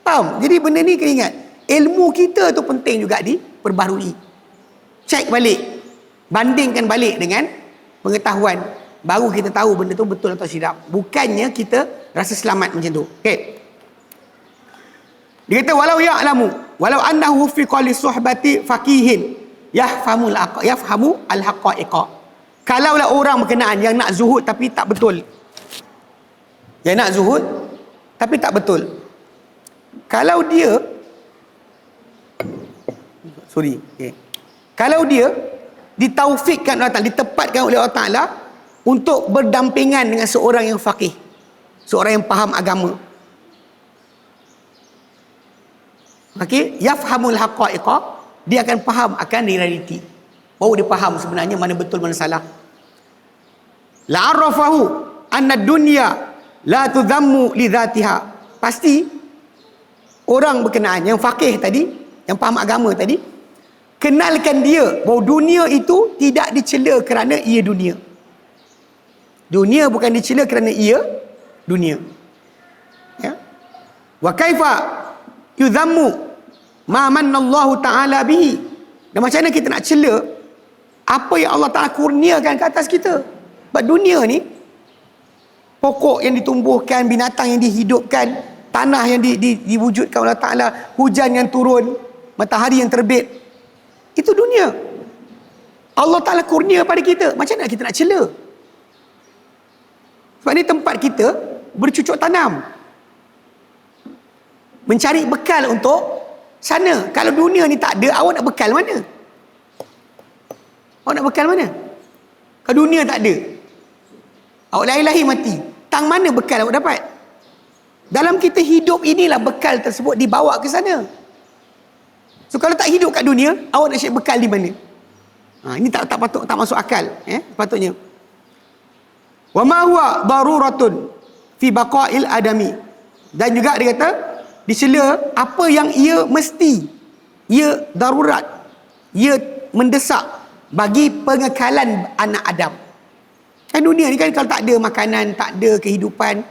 Faham? Jadi benda ni kena ingat, ilmu kita tu penting juga diperbarui. Cek balik, bandingkan balik dengan pengetahuan, baru kita tahu benda tu betul atau tidak. Bukannya kita rasa selamat macam tu. Okey. Dia kata walau annahu fi qali suhbati faqihin yafhamu al-haqa'iqa. Kalaulah orang berkenaan yang nak zuhud tapi tak betul. Yang nak zuhud tapi tak betul. Kalau dia kalau dia ditaufikkan oleh Allah Ta'ala, ditepatkan oleh Allah Ta'ala untuk berdampingan dengan seorang yang faqih, seorang yang faham agama. Okey, yafhamul haqa'iqa, dia akan faham akan realiti. Baru dia faham sebenarnya mana betul mana salah. La'arafahu anna dunya la tudhammu li dhatiha. Pasti orang berkenaan yang faqih tadi, yang faham agama tadi, kenalkan dia bahawa dunia itu tidak dicela kerana ia dunia. Dunia bukan dicela kerana ia dunia. Ya. Wa kaifa yudhammu ma manallahu ta'ala bihi. Dan macam mana kita nak cela apa yang Allah Ta'ala kurniakan ke atas kita. Sebab dunia ni, pokok yang ditumbuhkan, binatang yang dihidupkan, tanah yang diwujudkan oleh Allah Ta'ala, hujan yang turun, matahari yang terbit, itu dunia. Allah Ta'ala kurnia pada kita. Macam mana kita nak cela? Sebab ni tempat kita bercucuk tanam, mencari bekal untuk sana. Kalau dunia ni tak ada, awak nak bekal mana? Awak nak bekal mana? Kalau dunia tak ada, awak lahir-lahir mati, tang mana bekal awak dapat? Dalam kita hidup inilah bekal tersebut dibawa ke sana. So kalau tak hidup kat dunia, awak nak cari bekal di mana? Ini tak patut, tak masuk akal. Sepatutnya. Wa ma huwa daruratun fi baqa'il adami. Dan juga dia kata dicela apa yang ia mesti, ia darurat, ia mendesak bagi pengekalan anak Adam. Kan dunia ni kan kalau tak ada makanan, tak ada kehidupan,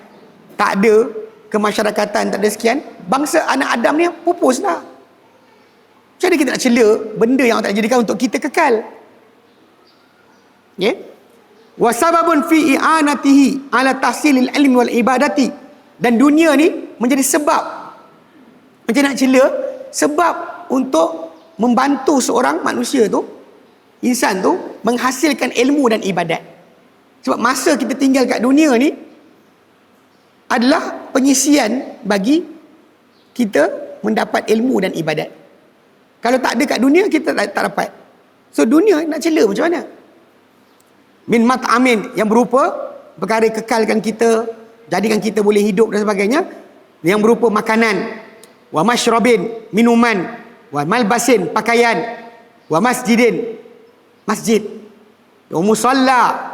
tak ada kemasyarakatan, tak ada sekian, bangsa anak Adam ni pupuslah. Macam mana kita nak cela benda yang tak jadikan untuk kita kekal? Ya? Wa sababun fi i'anatihi ala tahsilil ilmi wal ibadati. Dan dunia ni menjadi sebab, macam nak cela, sebab untuk membantu seorang manusia tu, insan tu, menghasilkan ilmu dan ibadat. Sebab masa kita tinggal kat dunia ni adalah pengisian bagi kita mendapat ilmu dan ibadat. Kalau tak ada kat dunia, kita tak dapat. So dunia nak cela macam mana? Min mat'amin, yang berupa perkara kekalkan kita, jadikan kita boleh hidup dan sebagainya, yang berupa makanan, wa masyrabin, minuman, wa malbasin, pakaian, wa masjidin, masjid, wa musalla,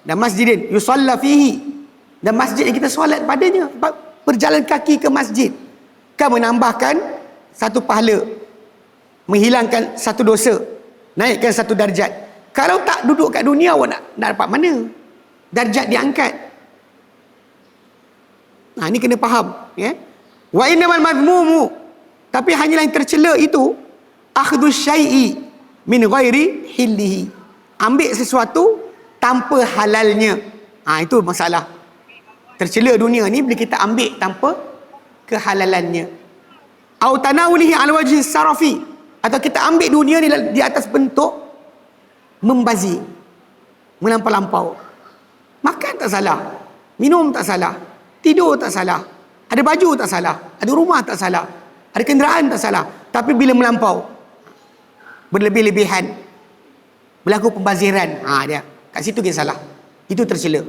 dan masjidin yusalla fihi, dan masjid yang kita solat padanya. Berjalan kaki ke masjid kan menambahkan satu pahala, menghilangkan satu dosa, naikkan satu darjat. Kalau tak duduk kat dunia, awak nak dapat mana darjat diangkat? Ini kena faham. Wa innamal madhmumu, tapi hanyalah yang tercela itu, akhdhu syai'i min ghairi hillihi, ambil sesuatu tanpa halalnya. Itu masalah. Tercela dunia ni bila kita ambil tanpa kehalalannya. Au tanawulihi ala wajhi sarafi, atau kita ambil dunia ni di atas bentuk membazir, melampau-lampau. Makan tak salah, minum tak salah, tidur tak salah, ada baju tak salah, ada rumah tak salah, ada kenderaan tak salah. Tapi bila melampau, berlebih-lebihan, berlaku pembaziran, dia kat situ dia salah. Itu tercela.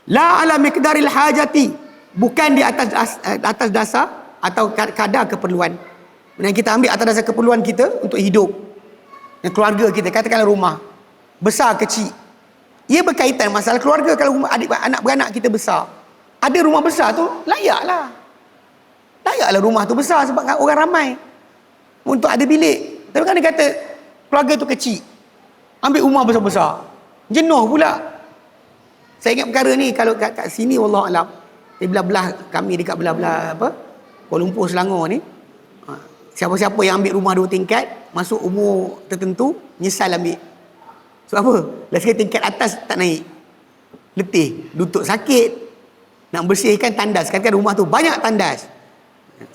La ala miqdaril hajati, bukan di atas dasar atau kadar keperluan. Yang kita ambil atas dasar keperluan kita untuk hidup, dan keluarga kita, katakanlah rumah besar kecil, ia berkaitan masalah keluarga. Kalau anak beranak kita besar, ada rumah besar tu, layaklah rumah tu besar sebab orang ramai untuk ada bilik. Tapi kan dia kata keluarga tu kecil, ambil rumah besar-besar, jenuh pula. Saya ingat perkara ni kalau kat sini, wallahualam, di belah-belah kami, dekat belah-belah Kuala Lumpur, Selangor ni, siapa-siapa yang ambil rumah 2 tingkat, masuk umur tertentu, nyesal ambil. Sebab apa? Last sekali tingkat atas tak naik, letih, lutut sakit, nak bersihkan tandas. Kan rumah tu banyak tandas, 4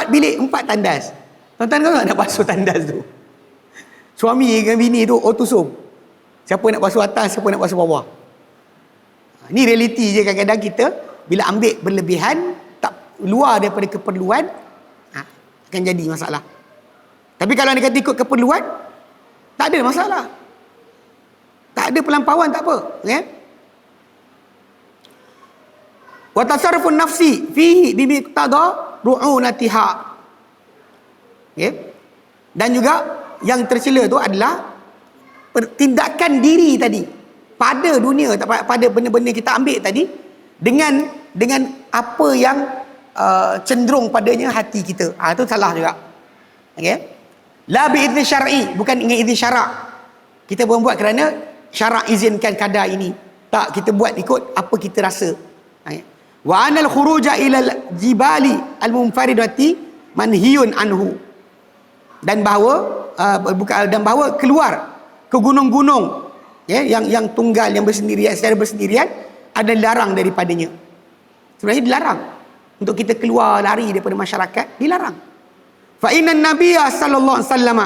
bilik 4 tandas. Tuan-tuan kau nak basuh tandas tu, suami dengan bini tu otusum, siapa nak basuh atas, siapa nak basuh bawah. Ni realiti je. Kadang-kadang kita bila ambil berlebihan, tak luar daripada keperluan, akan jadi masalah. Tapi kalau dia kata ikut keperluan, tak ada masalah. ada pelampauan tak apa, okey. Wa tasarrufun nafsi fihi bi miqtada ru'unatiha. Okey. Dan juga yang tercela tu adalah tindakan diri tadi pada dunia, pada benda-benda kita ambil tadi dengan apa yang cenderung padanya hati kita. Itu salah juga. Okey. La bi izni syar'i, bukan dengan izin syarak. Kita buat kerana syarak izinkan kadar ini. Tak, kita buat ikut apa kita rasa. Okay. Wa anal khuruja ila al-jibali al-munfaridati manhiyun anhu. Dan bahawa keluar ke gunung-gunung yang tunggal, yang bersendirian, secara bersendirian, ada larang daripadanya. Sebenarnya dilarang untuk kita keluar lari daripada masyarakat, dilarang. Fa inna nabiyya sallallahu alaihi wasallam,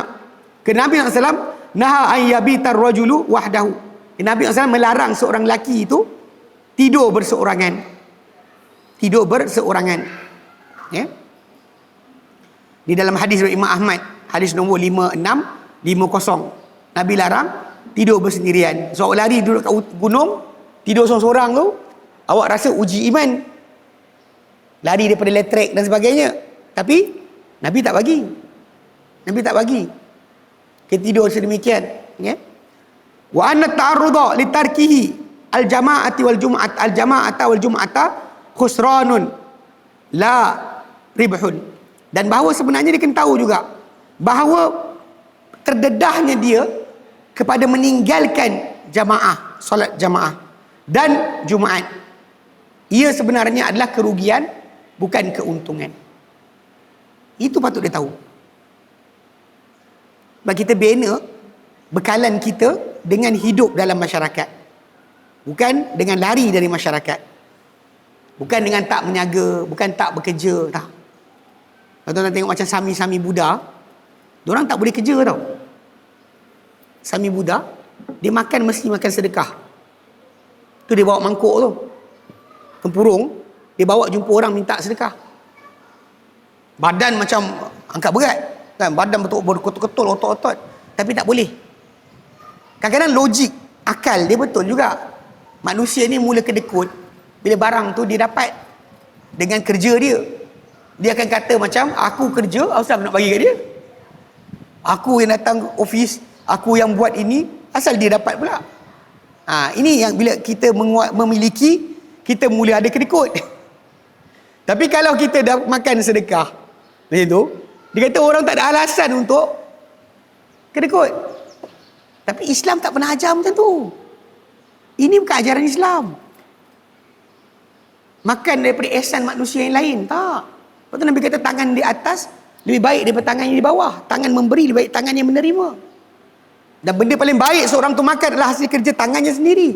ke Nabi sallallahu alaihi wasallam, naha an yabita ar-rajulu wahdahu. Nabi sallallahu alaihi wasallam melarang seorang lelaki itu tidur berseorangan. Tidur berseorangan. Ya. Di dalam hadis dari Imam Ahmad, hadis nombor 5650, Nabi larang tidur bersendirian. Seorang lari duduk kat gunung, tidur seorang-seorang tu, awak rasa uji iman, lari daripada elektrik dan sebagainya. Tapi Nabi tak bagi. Nabi tak bagi. Kita tidur sedemikian, ya. Wa anna ta'arruda li tarkihi al-jama'ati wal jum'at al-jama'ata wal jum'ata khusranun la ribhun. Dan bahawa sebenarnya dia kena tahu juga bahawa terdedahnya dia kepada meninggalkan jamaah, solat jamaah dan Jumaat, ia sebenarnya adalah kerugian, bukan keuntungan. Itu patut dia tahu. Sebab kita bina bekalan kita dengan hidup dalam masyarakat, bukan dengan lari dari masyarakat, bukan dengan tak menyaga, bukan tak bekerja. Tak. Kalau tuan tengok macam Sami-Sami Buddha, diorang tak boleh kerja tau. Sami Buddha, dia makan mesti makan sedekah. Tu dia bawa mangkuk tu, tempurung, dia bawa jumpa orang minta sedekah. Badan macam angkat berat kan, badan betul berketul-ketul, otot-otot, tapi tak boleh. Kadang-kadang logik akal dia betul juga. Manusia ni mula kedekut bila barang tu dia dapat dengan kerja dia. Dia akan kata macam, aku kerja, asal nak bagi kat dia? Aku yang datang office, aku yang buat ini, asal dia dapat pula? Ini yang bila kita memiliki, kita mula ada kedekut. Tapi kalau kita dah makan sedekah macam tu, dia kata orang tak ada alasan untuk kedekut. Tapi Islam tak pernah ajar macam tu. Ini bukan ajaran Islam. Makan daripada ihsan manusia yang lain, tak. Lepas tu Nabi kata tangan di atas lebih baik daripada tangan yang di bawah. Tangan memberi lebih baik tangan yang menerima. Dan benda paling baik seorang tu makan adalah hasil kerja tangannya sendiri.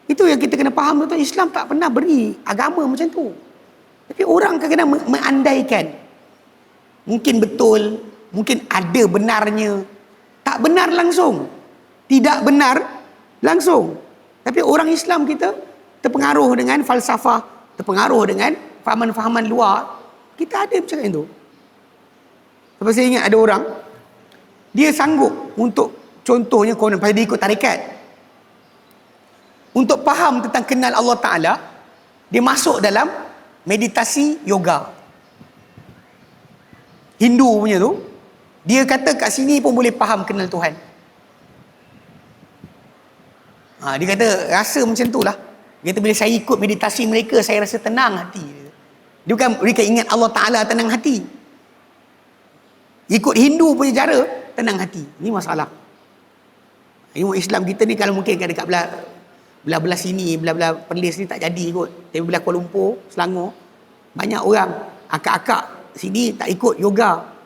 Itu yang kita kena faham, tuan. Islam tak pernah beri agama macam tu. Tapi orang kadang-kadang mengandaikan. Mungkin betul, mungkin ada benarnya. Tak benar langsung. Tidak benar langsung. Tapi orang Islam kita terpengaruh dengan falsafah, terpengaruh dengan fahaman-fahaman luar. Kita ada macam itu. Sebab saya ingat ada orang, dia sanggup untuk, contohnya konon pasal dia ikut tarikat, untuk faham tentang kenal Allah Ta'ala, dia masuk dalam meditasi yoga Hindu punya tu. Dia kata kat sini pun boleh faham kenal Tuhan. Dia kata rasa macam tu lah. Dia kata bila saya ikut meditasi mereka, saya rasa tenang hati. Dia bukan mereka ingat Allah Ta'ala tenang hati. Ikut Hindu punya cara, tenang hati. Ini masalah. Ilmu Islam kita ni kalau mungkin dekat belah sini, belah Perlis ni tak jadi kot. Tapi belah Kuala Lumpur, Selangor, banyak orang akak-akak sini tak ikut yoga.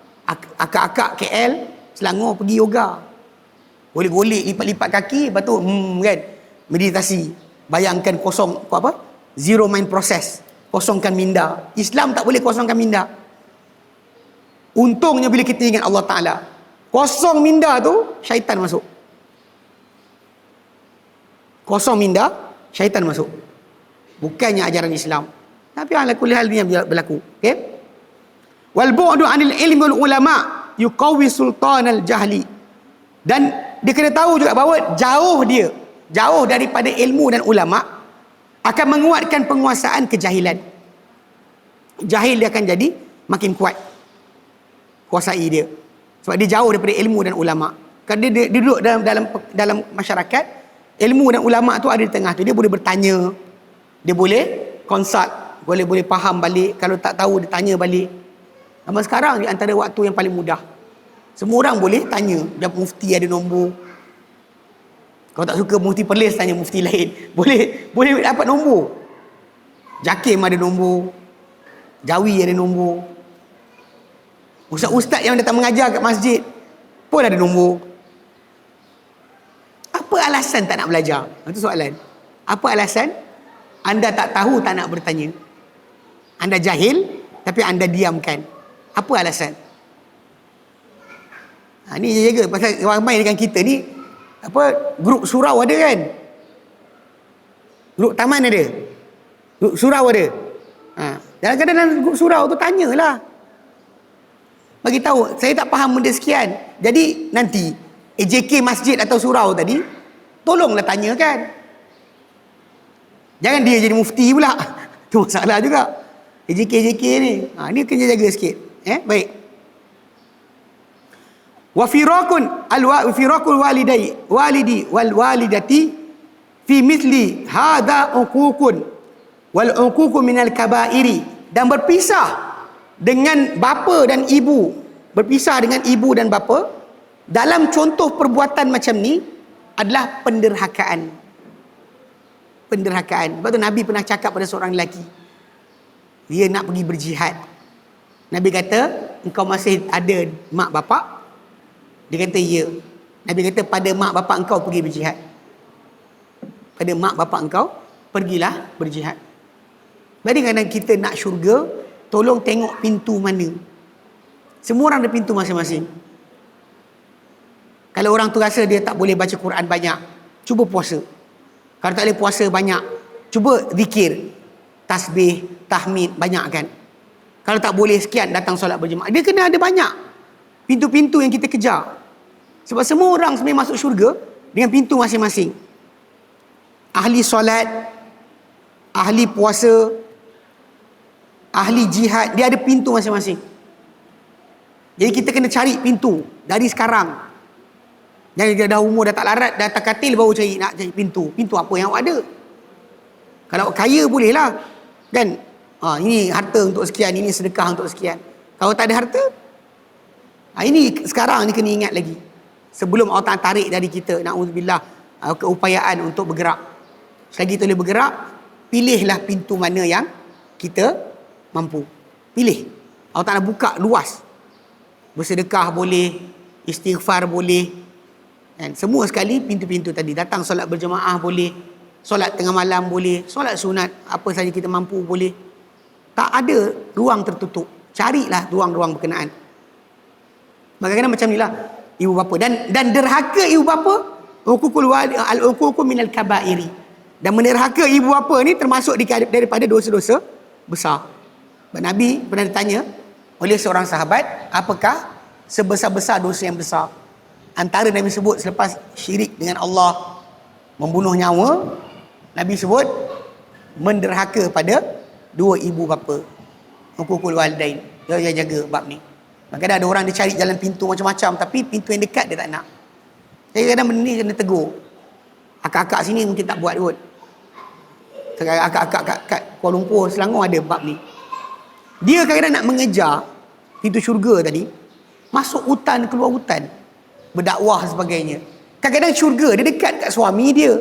Akak-akak KL, Selangor pergi yoga. Golek-golek, lipat-lipat kaki, lepas tu kan, meditasi. Bayangkan kosong zero mind process. Kosongkan minda. Islam tak boleh kosongkan minda. Untungnya bila kita ingat Allah Ta'ala, kosong minda tu, syaitan masuk. Kosong minda, syaitan masuk. Bukannya ajaran Islam. Tapi ala kulli hal ni yang berlaku. Okay? Wal bu'du 'anil ilmi wal ulama yuqawwi sultanal jahli. Dan dia kena tahu juga bahawa jauh daripada ilmu dan ulama akan menguatkan penguasaan kejahilan. Jahil dia akan jadi makin kuat kuasai dia, sebab dia jauh daripada ilmu dan ulama. Kerana dia duduk dalam masyarakat, ilmu dan ulama tu ada di tengah tu. Dia boleh bertanya, dia boleh consult, boleh faham balik. Kalau tak tahu dia tanya balik. Zaman sekarang di antara waktu yang paling mudah. Semua orang boleh tanya. Dia mufti ada nombor. Kalau tak suka mufti Perlis, tanya mufti lain. Boleh dapat nombor. Jakim ada nombor. Jawi ada nombor. Ustaz-ustaz yang datang mengajar kat masjid pun ada nombor. Apa alasan tak nak belajar? Itu soalan. Apa alasan? Anda tak tahu, tak nak bertanya. Anda jahil, tapi anda diamkan. Apa alasan? Ni jaga. Pasal ramai dengan kita ni, grup surau ada kan? Grup taman ada? Grup surau ada? Kadang-kadang dalam grup surau tu tanyalah. Bagi tahu, saya tak faham benda sekian. Jadi nanti AJK masjid atau surau tadi, tolonglah tanyakan. Jangan dia jadi mufti pula. Tu masalah juga. AJK ni. Ni kena jaga sikit. Baik. Wa firaqul walidi wal walidati fi mithli hadha uququn wal uququ minal kabairi. Dan berpisah dengan bapa dan ibu, berpisah dengan ibu dan bapa dalam contoh perbuatan macam ni adalah penderhakaan. Sebab tu Nabi pernah cakap pada seorang lelaki, dia nak pergi berjihad. Nabi kata, engkau masih ada mak bapak? Dia kata ya. Nabi kata, pada mak bapak engkau pergi berjihad. Pada mak bapak engkau pergilah berjihad. Jadi kadang kita nak syurga, tolong tengok pintu mana. Semua orang ada pintu masing-masing. Kalau orang tu rasa dia tak boleh baca Quran banyak, cuba puasa. Kalau tak boleh puasa banyak, cuba zikir, tasbih, tahmid banyakkan. Kalau tak boleh sekian, datang solat berjemaah. Dia kena ada banyak pintu-pintu yang kita kejar. Sebab semua orang sebenarnya masuk syurga dengan pintu masing-masing. Ahli solat, ahli puasa, ahli jihad, dia ada pintu masing-masing. Jadi kita kena cari pintu dari sekarang. Jangan dah umur dah tak larat, dah tak katil baru nak cari pintu. Pintu apa yang awak ada? Kalau kaya boleh lah. Kan? Ini harta untuk sekian, ini sedekah untuk sekian. Kalau tak ada harta, ini sekarang ni kena ingat lagi. Sebelum Allah Ta'ala tarik dari kita, na'udzubillah, keupayaan untuk bergerak. Selagi kita boleh bergerak, pilihlah pintu mana yang kita mampu. Pilih. Allah Ta'ala buka luas. Bersedekah boleh, istighfar boleh. Dan semua sekali pintu-pintu tadi. Datang solat berjemaah boleh, solat tengah malam boleh, solat sunat apa saja kita mampu boleh. Tak ada ruang tertutup. Carilah ruang-ruang berkenaan. Kadang-kadang macam inilah ibu bapa, dan derhaka ibu bapa, al-uququ minal kabairi. Dan menerhaka ibu bapa ni termasuk daripada dosa-dosa besar. Nabi pernah ditanya oleh seorang sahabat, apakah sebesar-besar dosa yang besar? Antara Nabi sebut selepas syirik dengan Allah, membunuh nyawa, Nabi sebut menderhaka pada dua ibu bapa. Uququl walidain. Dia jaga bab ni. Kadang-kadang ada orang dia cari jalan pintu macam-macam, tapi pintu yang dekat dia tak nak. Jadi kadang benda ni kena tegur. Akak-akak sini mungkin tak buat kot. Akak-akak kat Kuala Lumpur, Selangor ada bab ni. Dia kadang-kadang nak mengejar pintu syurga tadi, masuk hutan, keluar hutan, berdakwah sebagainya. Kadang-kadang syurga dia dekat kat suami dia.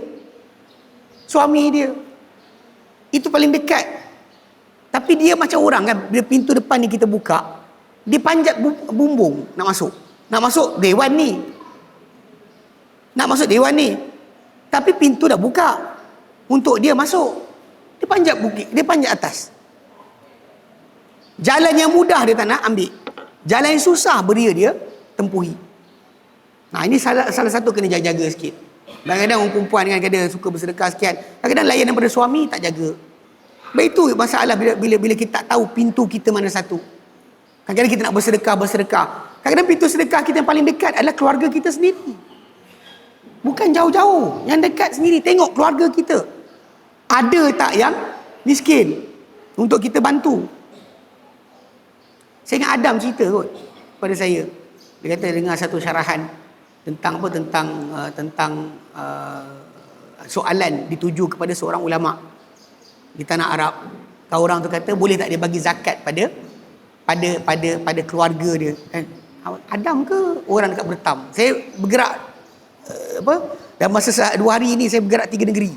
Suami dia itu paling dekat. Tapi dia macam orang kan, bila pintu depan ni kita buka, dia panjat bumbung nak masuk. Nak masuk dewan ni. Nak masuk dewan ni. Tapi pintu dah buka untuk dia masuk. Dia panjat bukit, dia panjat atas. Jalan yang mudah dia tak nak ambil. Jalan yang susah beria dia tempuhi. Ini salah satu kena jaga sikit. Kadang-kadang orang perempuan kan kadang suka bersedekah sekian. Kadang-kadang layan daripada suami tak jaga. Baik itu masalah bila kita tak tahu pintu kita mana satu. Kadang-kadang kita nak bersedekah. Kadang-kadang pintu sedekah kita yang paling dekat adalah keluarga kita sendiri. Bukan jauh-jauh, yang dekat sendiri. Tengok keluarga kita. Ada tak yang miskin untuk kita bantu? Saya ingat Adam cerita kot pada saya. Dia kata dengar satu syarahan tentang apa, tentang soalan dituju kepada seorang ulama di tanah Arab. Kau orang tu kata boleh tak dia bagi zakat pada keluarga dia. Adam ke orang dekat Bertam? Saya bergerak dalam masa 2 hari ini saya bergerak 3 negeri.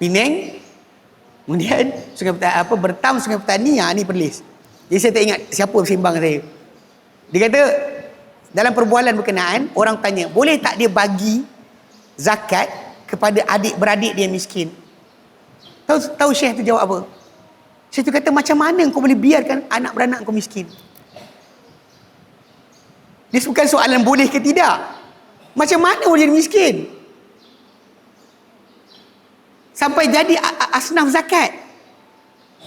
Penang, kemudian Sungai Petani, Bertam, Sungai Petani, ni Perlis. Jadi saya tak ingat siapa sembang saya. Dia kata dalam perbualan berkenaan, orang tanya, boleh tak dia bagi zakat kepada adik-beradik dia miskin? Tahu Syekh tu jawab apa? Syekh tu kata, macam mana kau boleh biarkan anak beranak kau miskin? Dia bukan soalan boleh ke tidak. Macam mana boleh jadi miskin? Sampai jadi asnaf zakat.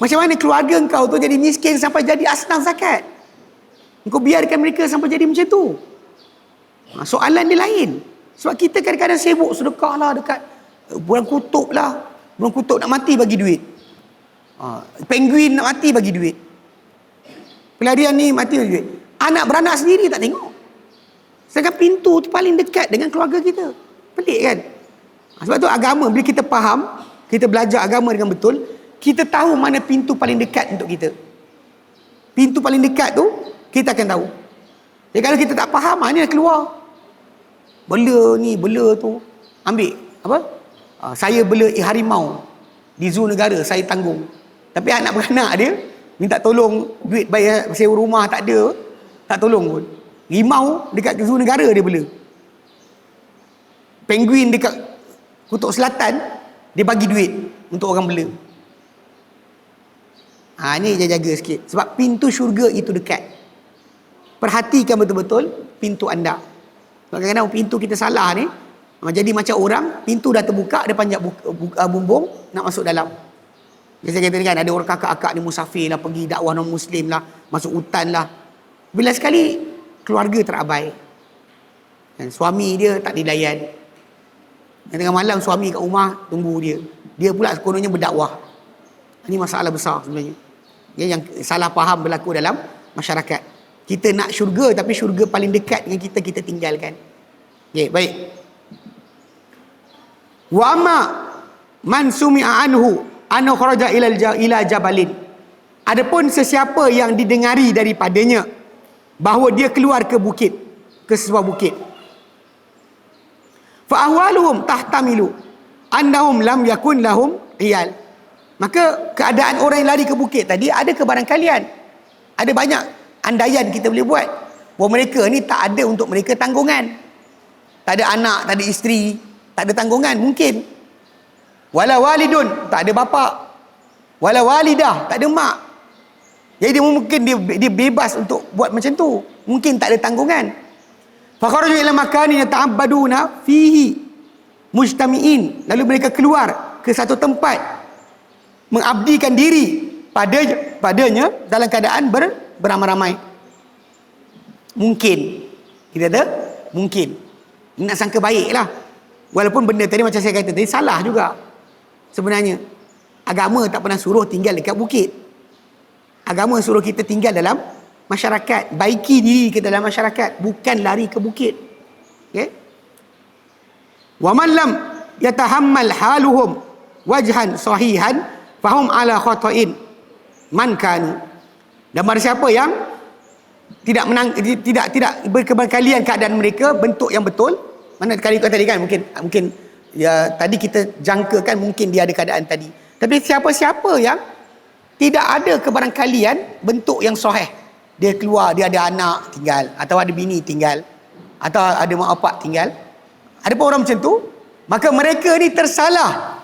Macam mana keluarga engkau tu jadi miskin sampai jadi asnaf zakat? Engkau biarkan mereka sampai jadi macam tu. Soalan dia lain. Sebab kita kadang-kadang sibuk sedekah lah dekat bulan kutub lah. Bulan kutub nak mati bagi duit. Penguin nak mati bagi duit. Pelarian ni mati bagi duit. Anak beranak sendiri tak tengok. Sedangkan pintu tu paling dekat dengan keluarga kita. Pelik kan? Sebab tu agama, bila kita faham, kita belajar agama dengan betul, kita tahu mana pintu paling dekat untuk kita. Pintu paling dekat tu kita akan tahu. Jadi kalau kita tak faham, ni dah keluar. Bela ni, bela tu. Ambil apa? Saya bela harimau di zoo negara, saya tanggung. Tapi anak beranak dia minta tolong, duit bayar sewa rumah tak ada, tak tolong pun. Rimau dekat zoo negara dia bela. Penguin dekat Kutub Selatan dia bagi duit untuk orang bela. Ni jaga sikit. Sebab pintu syurga itu dekat. Perhatikan betul-betul pintu anda. Kadang-kadang pintu kita salah ni, jadi macam orang, pintu dah terbuka, dia panjat bumbung nak masuk dalam. Biasa kita kan ada orang kakak-kakak ni musafir lah, pergi dakwah non-muslim lah, masuk hutan lah. Bila sekali keluarga terabai. Dan suami dia tak dilayan. Dan tengah malam suami kat rumah tunggu dia. Dia pula sekononnya berdakwah. Ini masalah besar sebenarnya. Yang salah faham berlaku dalam masyarakat. Kita nak syurga, tapi syurga paling dekat dengan kita tinggalkan. Okay, baik. Wa amma man sumi'a anhu anna kharaja ila jabalin. Adapun sesiapa yang didengari daripadanya bahawa dia keluar ke bukit, ke sebuah bukit. Fa ahwaluhum tahtamilu annahum lam yakun lahum iyal. Maka keadaan orang yang lari ke bukit tadi ada kebarangkalian. Ada banyak andaian kita boleh buat. Bahawa mereka ni tak ada untuk mereka tanggungan. Tak ada anak, tak ada isteri, tak ada tanggungan. Mungkin. Wala walidun, tak ada bapa. Wala walidah, tak ada mak. Jadi mungkin dia bebas untuk buat macam tu. Mungkin tak ada tanggungan. Fa kharaju ila makanin yata'abbaduna fihi mujtami'in. Lalu mereka keluar ke satu tempat mengabdikan diri padanya dalam keadaan beramai-ramai. Mungkin. Kita kata mungkin. Nak sangka baiklah. Walaupun benda tadi macam saya kata tadi salah juga. Sebenarnya agama tak pernah suruh tinggal dekat bukit. Agama suruh kita tinggal dalam masyarakat, baiki diri kita dalam masyarakat, bukan lari ke bukit. Okey? Wa man lam yatahammal haluhum wajhan sahihan fahum ala khata'in man kanu. Dan barang siapa yang tidak berkebalian keadaan mereka, bentuk yang betul, mana kali tadi kan mungkin ya tadi kita jangkakan mungkin dia ada keadaan tadi. Tapi siapa-siapa yang tidak ada kebarangkalian bentuk yang sahih, dia keluar, dia ada anak tinggal, atau ada bini tinggal, atau ada mak bapak tinggal, ada pun orang macam tu, maka mereka ni tersalah.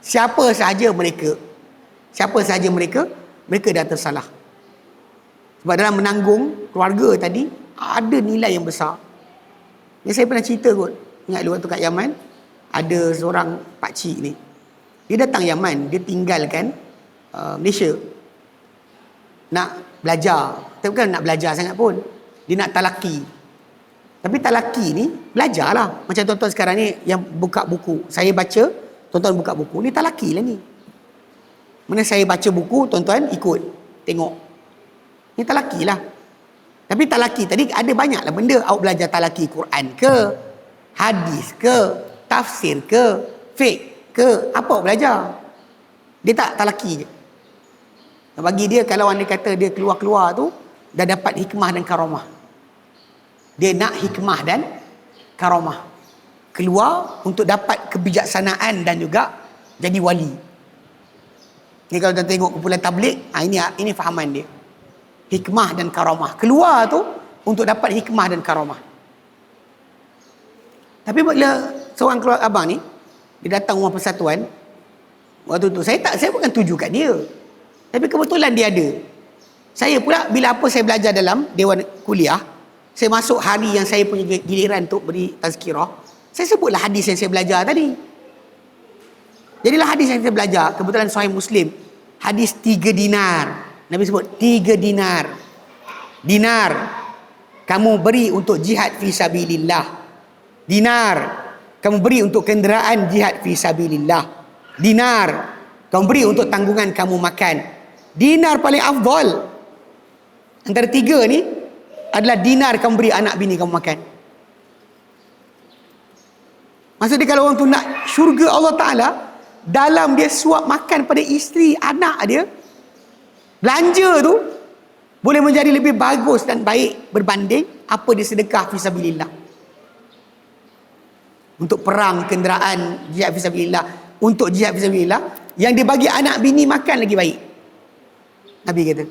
Siapa sahaja mereka dah tersalah. Sebab dalam menanggung keluarga tadi ada nilai yang besar. Yang saya pernah cerita kot, ingat dulu waktu kat Yaman, ada seorang pakcik ni, dia datang Yaman, dia tinggalkan Malaysia nak belajar. Tapi bukan nak belajar sangat pun, dia nak talaki Tapi talaki ni belajarlah. Macam tuan-tuan sekarang ni yang buka buku. Saya baca, tuan-tuan buka buku. Ni talaki lah ni. Mana saya baca buku, tuan-tuan ikut. Tengok. Ni talaki lah. Tapi talaki tadi ada banyaklah benda. Awak belajar talaki Quran ke, hadis ke, tafsir ke, fiqh ke, apa awak belajar? Dia tak talaki je. Bagi dia, kalau anda kata dia keluar-keluar tu, dah dapat hikmah dan karamah. Dia nak hikmah dan karamah. Keluar untuk dapat kebijaksanaan dan juga jadi wali. Ni kalau kita tengok kumpulan tabligh, ini fahaman dia. Hikmah dan karamah. Keluar tu untuk dapat hikmah dan karamah. Tapi bila seorang keluar abang ni, dia datang rumah persatuan, waktu tu saya bukan tuju kat dia. Tapi kebetulan dia ada. Saya pula bila apa saya belajar dalam dewan kuliah, saya masuk hari yang saya punya giliran untuk beri tazkirah, saya sebutlah hadis yang saya belajar tadi. Jadilah hadis yang saya belajar, kebetulan Sahih Muslim, hadis 3 dinar. Nabi sebut 3 dinar. Dinar kamu beri untuk jihad fi sabilillah. Dinar kamu beri untuk kenderaan jihad fi sabilillah. Dinar kamu beri untuk tanggungan kamu makan. Dinar paling afdal antara 3 ni adalah dinar kamu beri anak bini kamu makan. Maksudnya kalau orang tu nak syurga Allah Ta'ala, dalam dia suap makan pada isteri, anak dia, belanja tu boleh menjadi lebih bagus dan baik berbanding apa dia sedekah fisabilillah. Untuk perang, kenderaan, jihad fisabilillah. Untuk jihad fisabilillah, yang dia bagi anak bini makan lagi baik. Nabi kata.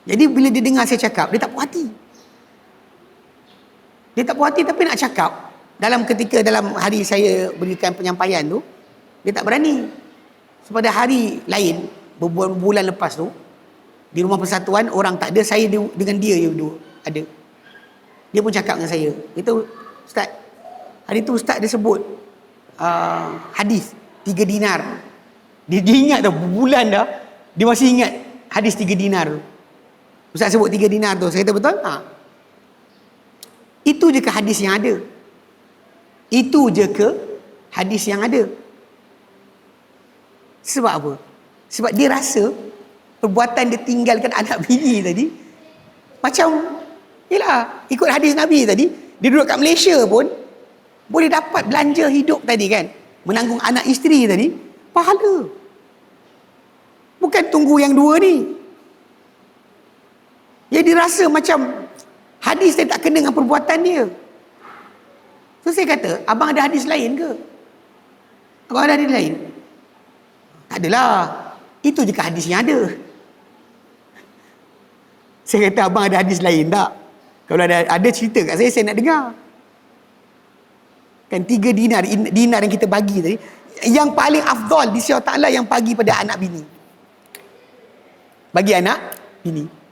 Jadi bila dia dengar saya cakap, dia tak puas hati. Dia tak puas hati tapi nak cakap. Dalam hari saya berikan penyampaian tu, dia tak berani. Pada hari lain, beberapa bulan lepas tu, di rumah persatuan, orang tak ada, saya dengan dia je dua ada. Dia pun cakap dengan saya. Dia tu, Ustaz, hari tu Ustaz dia sebut hadis 3 dinar. Dia ingat dah, berbulan dah, dia masih ingat hadis 3 dinar tu. Ustaz sebut 3 dinar tu. Saya kata betul? Itu je ke hadis yang ada? Itu je ke hadis yang ada? Sebab apa? Sebab dia rasa perbuatan dia tinggalkan anak bini tadi macam, yelah, ikut hadis Nabi tadi, dia duduk kat Malaysia pun boleh dapat belanja hidup tadi kan, menanggung anak isteri tadi, pahala. Bukan tunggu yang 2 ni. Dia dirasa macam hadis dia tak kena dengan perbuatan dia. So saya kata, abang ada hadis lain ke? Abang ada hadis lain? Tak adalah. Itu je ke hadis yang ada. Saya kata, abang ada hadis lain tak? Kalau ada cerita kat saya nak dengar. Kan 3 dinar yang kita bagi tadi, yang paling afdal di sisi Allah Ta'ala yang bagi pada anak bini. Bagi anak bini.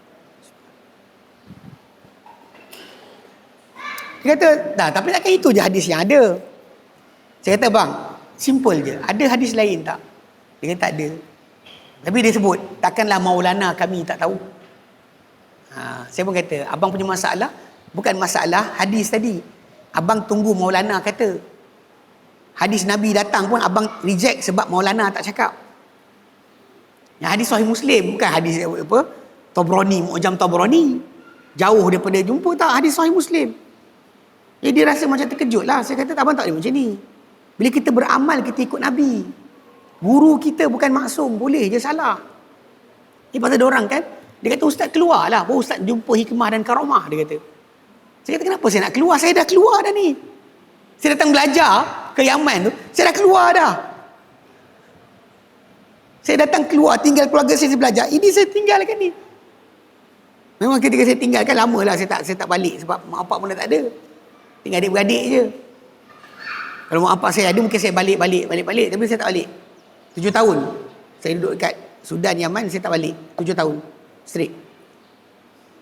Dia kata, tapi takkan itu je hadis yang ada. Saya kata, bang, simple je. Ada hadis lain tak? Dia kata tak ada. Tapi dia sebut, takkanlah Maulana kami tak tahu. Saya pun kata, abang punya masalah bukan masalah hadis tadi. Abang tunggu Maulana kata. Hadis Nabi datang pun abang reject sebab Maulana tak cakap. Yang hadis Sahih Muslim, bukan hadis apa? Tabrani, Mu'jam Tabrani. Jauh daripada jumpa tak hadis Sahih Muslim. Jadi dia rasa macam terkejut lah. Saya kata, abang tak boleh macam ni. Bila kita beramal, kita ikut Nabi. Guru kita bukan maksum, boleh je salah. Ini pasal diorang kan, dia kata, Ustaz keluar lah, baru Ustaz jumpa hikmah dan karamah, dia kata. Saya kata, kenapa saya nak keluar? Saya dah keluar dah ni. Saya datang belajar ke Yaman tu, saya dah keluar dah. Saya datang keluar, tinggal keluarga saya belajar. Ini saya tinggalkan ni. Memang ketika saya tinggalkan, lama lah saya tak balik sebab mak bapak pun dah tak ada. Tinggal adik-beradik je. Kalau mak bapak saya ada, mungkin saya balik. Tapi saya tak balik. 7 tahun. Saya duduk dekat Sudan, Yaman, saya tak balik. 7 tahun. Straight.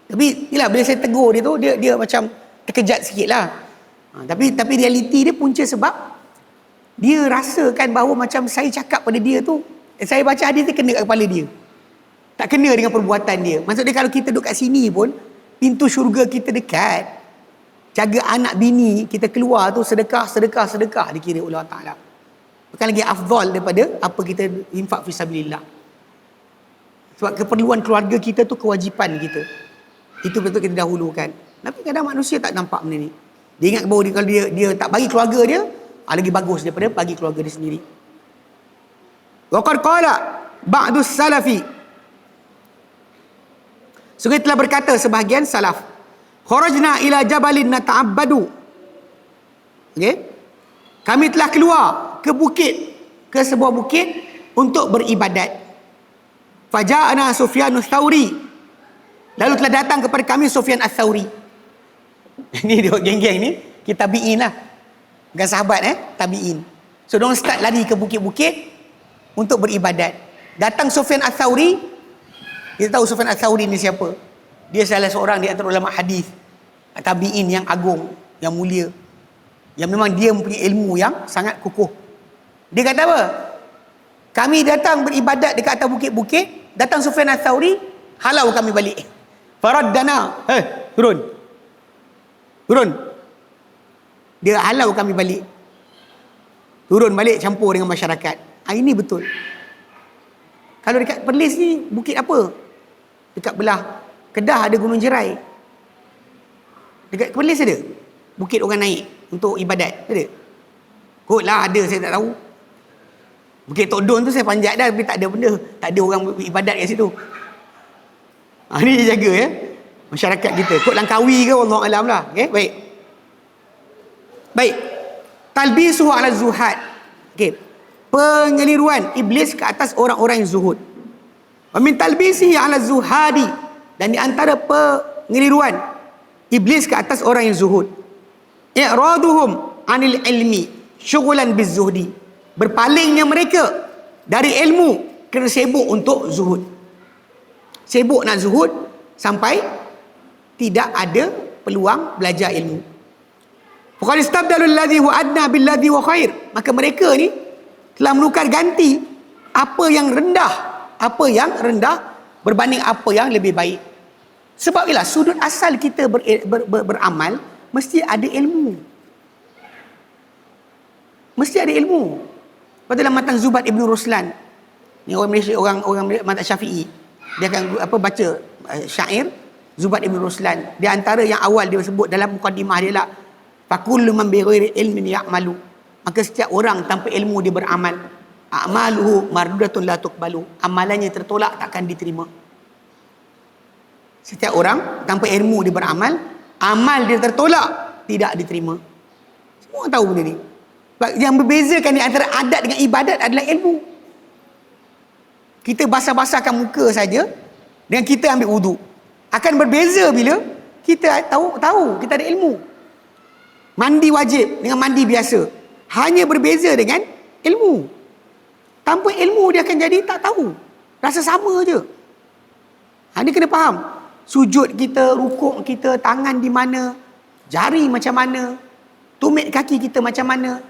Tapi, yelah, bila saya tegur dia tu, dia macam terkejat sikit lah. Tapi realiti dia punca sebab dia rasakan bahawa macam saya cakap pada dia tu, saya baca hadis dia kena kat kepala dia. Tak kena dengan perbuatan dia. Maksudnya kalau kita duduk kat sini pun, pintu syurga kita dekat. Jaga anak bini kita keluar tu sedekah dikira oleh Allah Ta'ala. Bukan lagi afdal daripada apa kita infak fisabilillah. Sebab keperluan keluarga kita tu kewajipan kita. Itu betul kita dahulukan. Tapi kadang manusia tak nampak benda ni. Dia ingat bahawa kalau dia tak bagi keluarga dia, lagi bagus daripada bagi keluarga dia sendiri. Wa qad qala ba'du salafi. Sungguh telah berkata sebahagian salaf, kharajna ila jabalin nata'abbadu. Okey? Kami telah keluar ke bukit, ke sebuah bukit untuk beribadat. Faja'ana Sufyan ats-Tsauri. Lalu telah datang kepada kami Sufyan ats-Tsauri. Ini dia geng-geng ni, kita tabi'in lah. Bukan sahabat tabi'in. So diorang start lari ke bukit-bukit untuk beribadat. Datang Sufyan ats-Tsauri. Kita tahu Sufyan ats-Tsauri ni siapa? Dia salah seorang di antara ulama hadis, tabi'in yang agung, yang mulia, yang memang dia mempunyai ilmu yang sangat kukuh. Dia kata apa? Kami datang beribadat dekat atas bukit-bukit, datang Sufyan ats-Tsauri, halau kami balik. Faraddana, turun. Dia halau kami balik. Turun balik campur dengan masyarakat. Ini betul. Kalau dekat Perlis ni bukit apa? Dekat belah Kedah ada Gunung Jerai. Dekat Perlis ada bukit orang naik untuk ibadat. Ada? Kotlah ada, saya tak tahu. Bukit Tok Don tu saya panjat dah, tapi tak ada benda. Tak ada orang ibadat kat situ. Ni dia jaga masyarakat kita. Kot Langkawi ke, wallahu alam lah. Okay? Baik. Talbisuhu ala zuhad. Okay. Pengeliruan iblis ke atas orang-orang yang zuhud. Wa min talbisihi ala zuhadi, dan di antara pengeliruan iblis ke atas orang yang zuhud, i'raduhum anil ilmi syughlan bizuhdi. Berpalingnya mereka dari ilmu kerana sibuk untuk zuhud. Sibuk nak zuhud sampai tidak ada peluang belajar ilmu. Faqad istabdalu alladhi huwa adna billadhi huwa khair. Maka mereka ni telah menukar ganti apa yang rendah berbanding apa yang lebih baik. Sebab ialah sudut asal kita beramal mesti ada ilmu. Mesti ada ilmu. Pada dalam matan Zubat Ibn Ruslan, ni orang Malaysia, orang matan Syafi'i, dia akan baca syair Zubat Ibn Ruslan. Di antara yang awal dia sebut dalam mukadimah dia lah, fakullu man bighairi ilmin ya'malu. Maka setiap orang tanpa ilmu dia beramal, a'maluhu mardudatun la tuqbalu. Amalannya tertolak, takkan diterima. Setiap orang tanpa ilmu dia beramal, amal dia tertolak, tidak diterima. Semua orang tahu benda ni. Yang membezakan di antara adat dengan ibadat adalah ilmu. Kita basah-basahkan muka saja dengan kita ambil wudu. Akan berbeza bila kita tahu kita ada ilmu. Mandi wajib dengan mandi biasa hanya berbeza dengan ilmu. Tanpa ilmu dia akan jadi tak tahu. Rasa sama je. Ini kena faham. Sujud kita, rukuk kita, tangan di mana, jari macam mana, tumit kaki kita macam mana.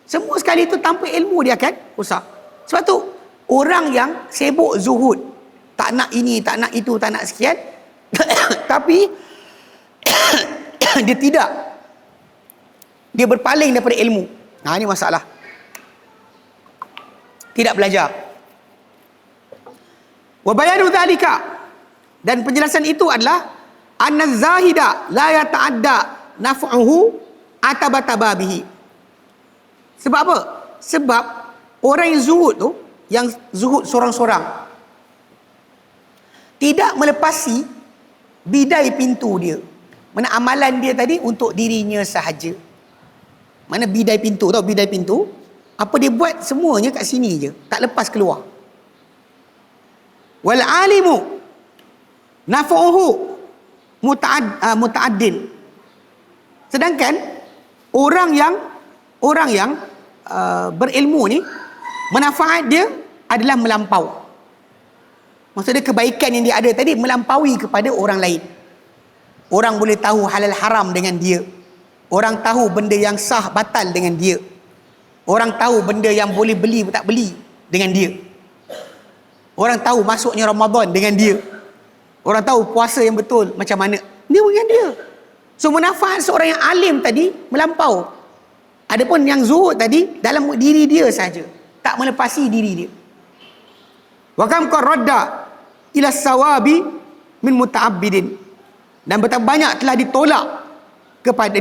Semua sekali itu tanpa ilmu dia akan rosak. Sebab tu orang yang sibuk zuhud, tak nak ini, tak nak itu, tak nak sekian, tapi dia tidak, dia berpaling daripada ilmu. Ini masalah. Tidak belajar. Wa bayanu dzalika, dan penjelasan itu adalah anna zahida la yata'adda naf'uhu atabataba bihi. Sebab apa? Sebab orang yang zuhud tu, yang zuhud sorang-sorang, tidak melepasi bidai pintu dia. Mana amalan dia tadi untuk dirinya sahaja. Mana bidai pintu, tahu bidai pintu? Apa dia buat semuanya kat sini je, tak lepas keluar. Wal alimu naf'uhu muta'addin. Sedangkan orang yang berilmu ni, manfaat dia adalah melampau. Maksudnya kebaikan yang dia ada tadi melampaui kepada orang lain. Orang boleh tahu halal haram dengan dia. Orang tahu benda yang sah batal dengan dia. Orang tahu benda yang boleh beli tak beli dengan dia. Orang tahu masuknya Ramadan dengan dia. Orang tahu puasa yang betul macam mana. Dia dengan dia. So manfaat seorang yang alim tadi melampau. Adapun yang zuhud tadi dalam diri dia saja, tak melepasi diri dia. Wa kam qaradda ila sawabi min muta'abbidin. Dan betapa banyak telah ditolak kepada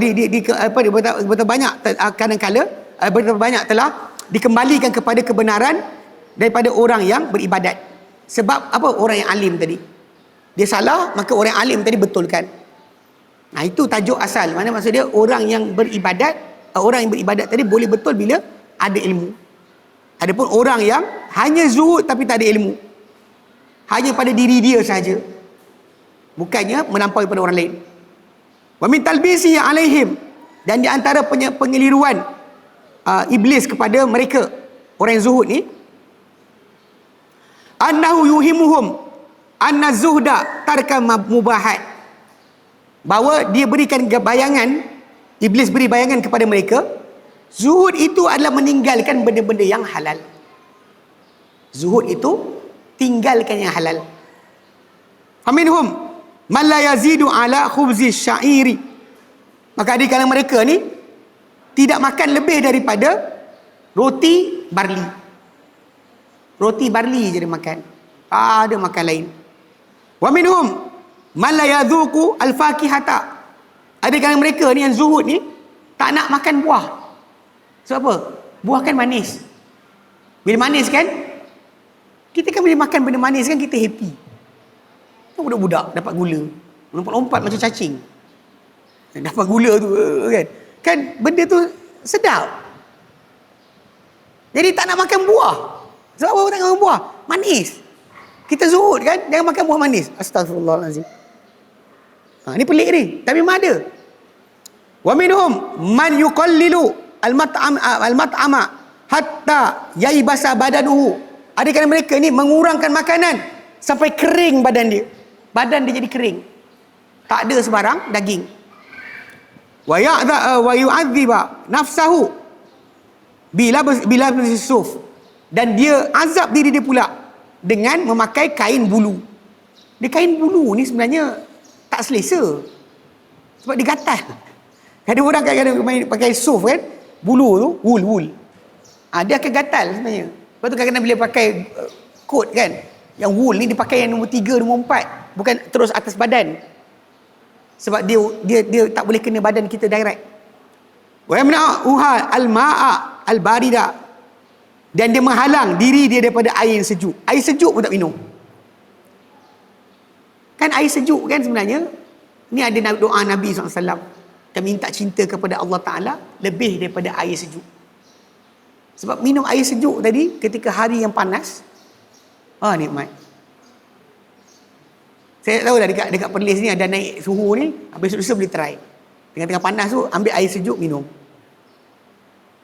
betapa banyak kadang-kala betapa banyak telah dikembalikan kepada kebenaran daripada orang yang beribadat. Sebab apa? Orang yang alim tadi dia salah, maka orang yang alim tadi betulkan. Nah, itu tajuk asal. Mana maksud dia? Orang yang beribadat tadi boleh betul bila ada ilmu. Adapun orang yang hanya zuhud tapi tak ada ilmu, hanya pada diri dia saja, bukannya melampaui pada orang lain. Wa min talbisi alaihim, dan di antara pengeliruan iblis kepada mereka orang yang zuhud ni, annahu yuhimuhum anna zuhda tarka mubahat, bahawa dia berikan bayangan, iblis beri bayangan kepada mereka, zuhud itu adalah meninggalkan benda-benda yang halal. Zuhud itu tinggalkan yang halal. Faminhum man la yazidu ala khubzi syairi, maka di kalangan mereka ni tidak makan lebih daripada roti barli. Roti barli je dia makan, ada makan lain. Wa minhum man la yadhuqu al-fakihata, ada kalangan mereka ni yang zuhud ni tak nak makan buah. Sebab apa? Buah kan manis. Bila manis kan, kita kan bila makan benda manis kan kita happy. Budak-budak dapat gula, lompat-lompat macam cacing, dapat gula tu kan benda tu sedap. Jadi tak nak makan buah. Sebab apa tak nak makan buah? Manis. Kita zuhud kan, jangan makan buah manis. Astagfirullahalazim. Ni pelik ni, tapi memang ada. Wa minhum man yuqallilu al-mat'ama hatta yaibasa badanuhu, ada kan mereka ni mengurangkan makanan sampai kering badan dia. Badan dia jadi kering, tak ada sebarang daging. Wa yu'adziba nafsahu bila suf, dan dia azab diri dia pula dengan memakai kain bulu. Dia kain bulu ni sebenarnya tak selesa, sebab dia gatal. Ada orang kadang-kadang pakai suf kan, bulu tu wool, dia akan gatal sebenarnya. Lepas tu kadang-kadang bila pakai coat kan, yang wool ni dia pakai yang nombor 3, nombor 4, bukan terus atas badan, sebab dia tak boleh kena badan kita direct. Wa yamna'uha al-ma'a al-barida, dan dia menghalang diri dia daripada air sejuk. Air sejuk pun tak minum. Kan air sejuk kan sebenarnya, ni ada doa Nabi SAW, kami minta cinta kepada Allah Ta'ala lebih daripada air sejuk. Sebab minum air sejuk tadi ketika hari yang panas, nikmat. Saya tahu dah dekat Perlis ni ada naik suhu ni, habis lusa boleh try. Tengah-tengah panas tu ambil air sejuk minum.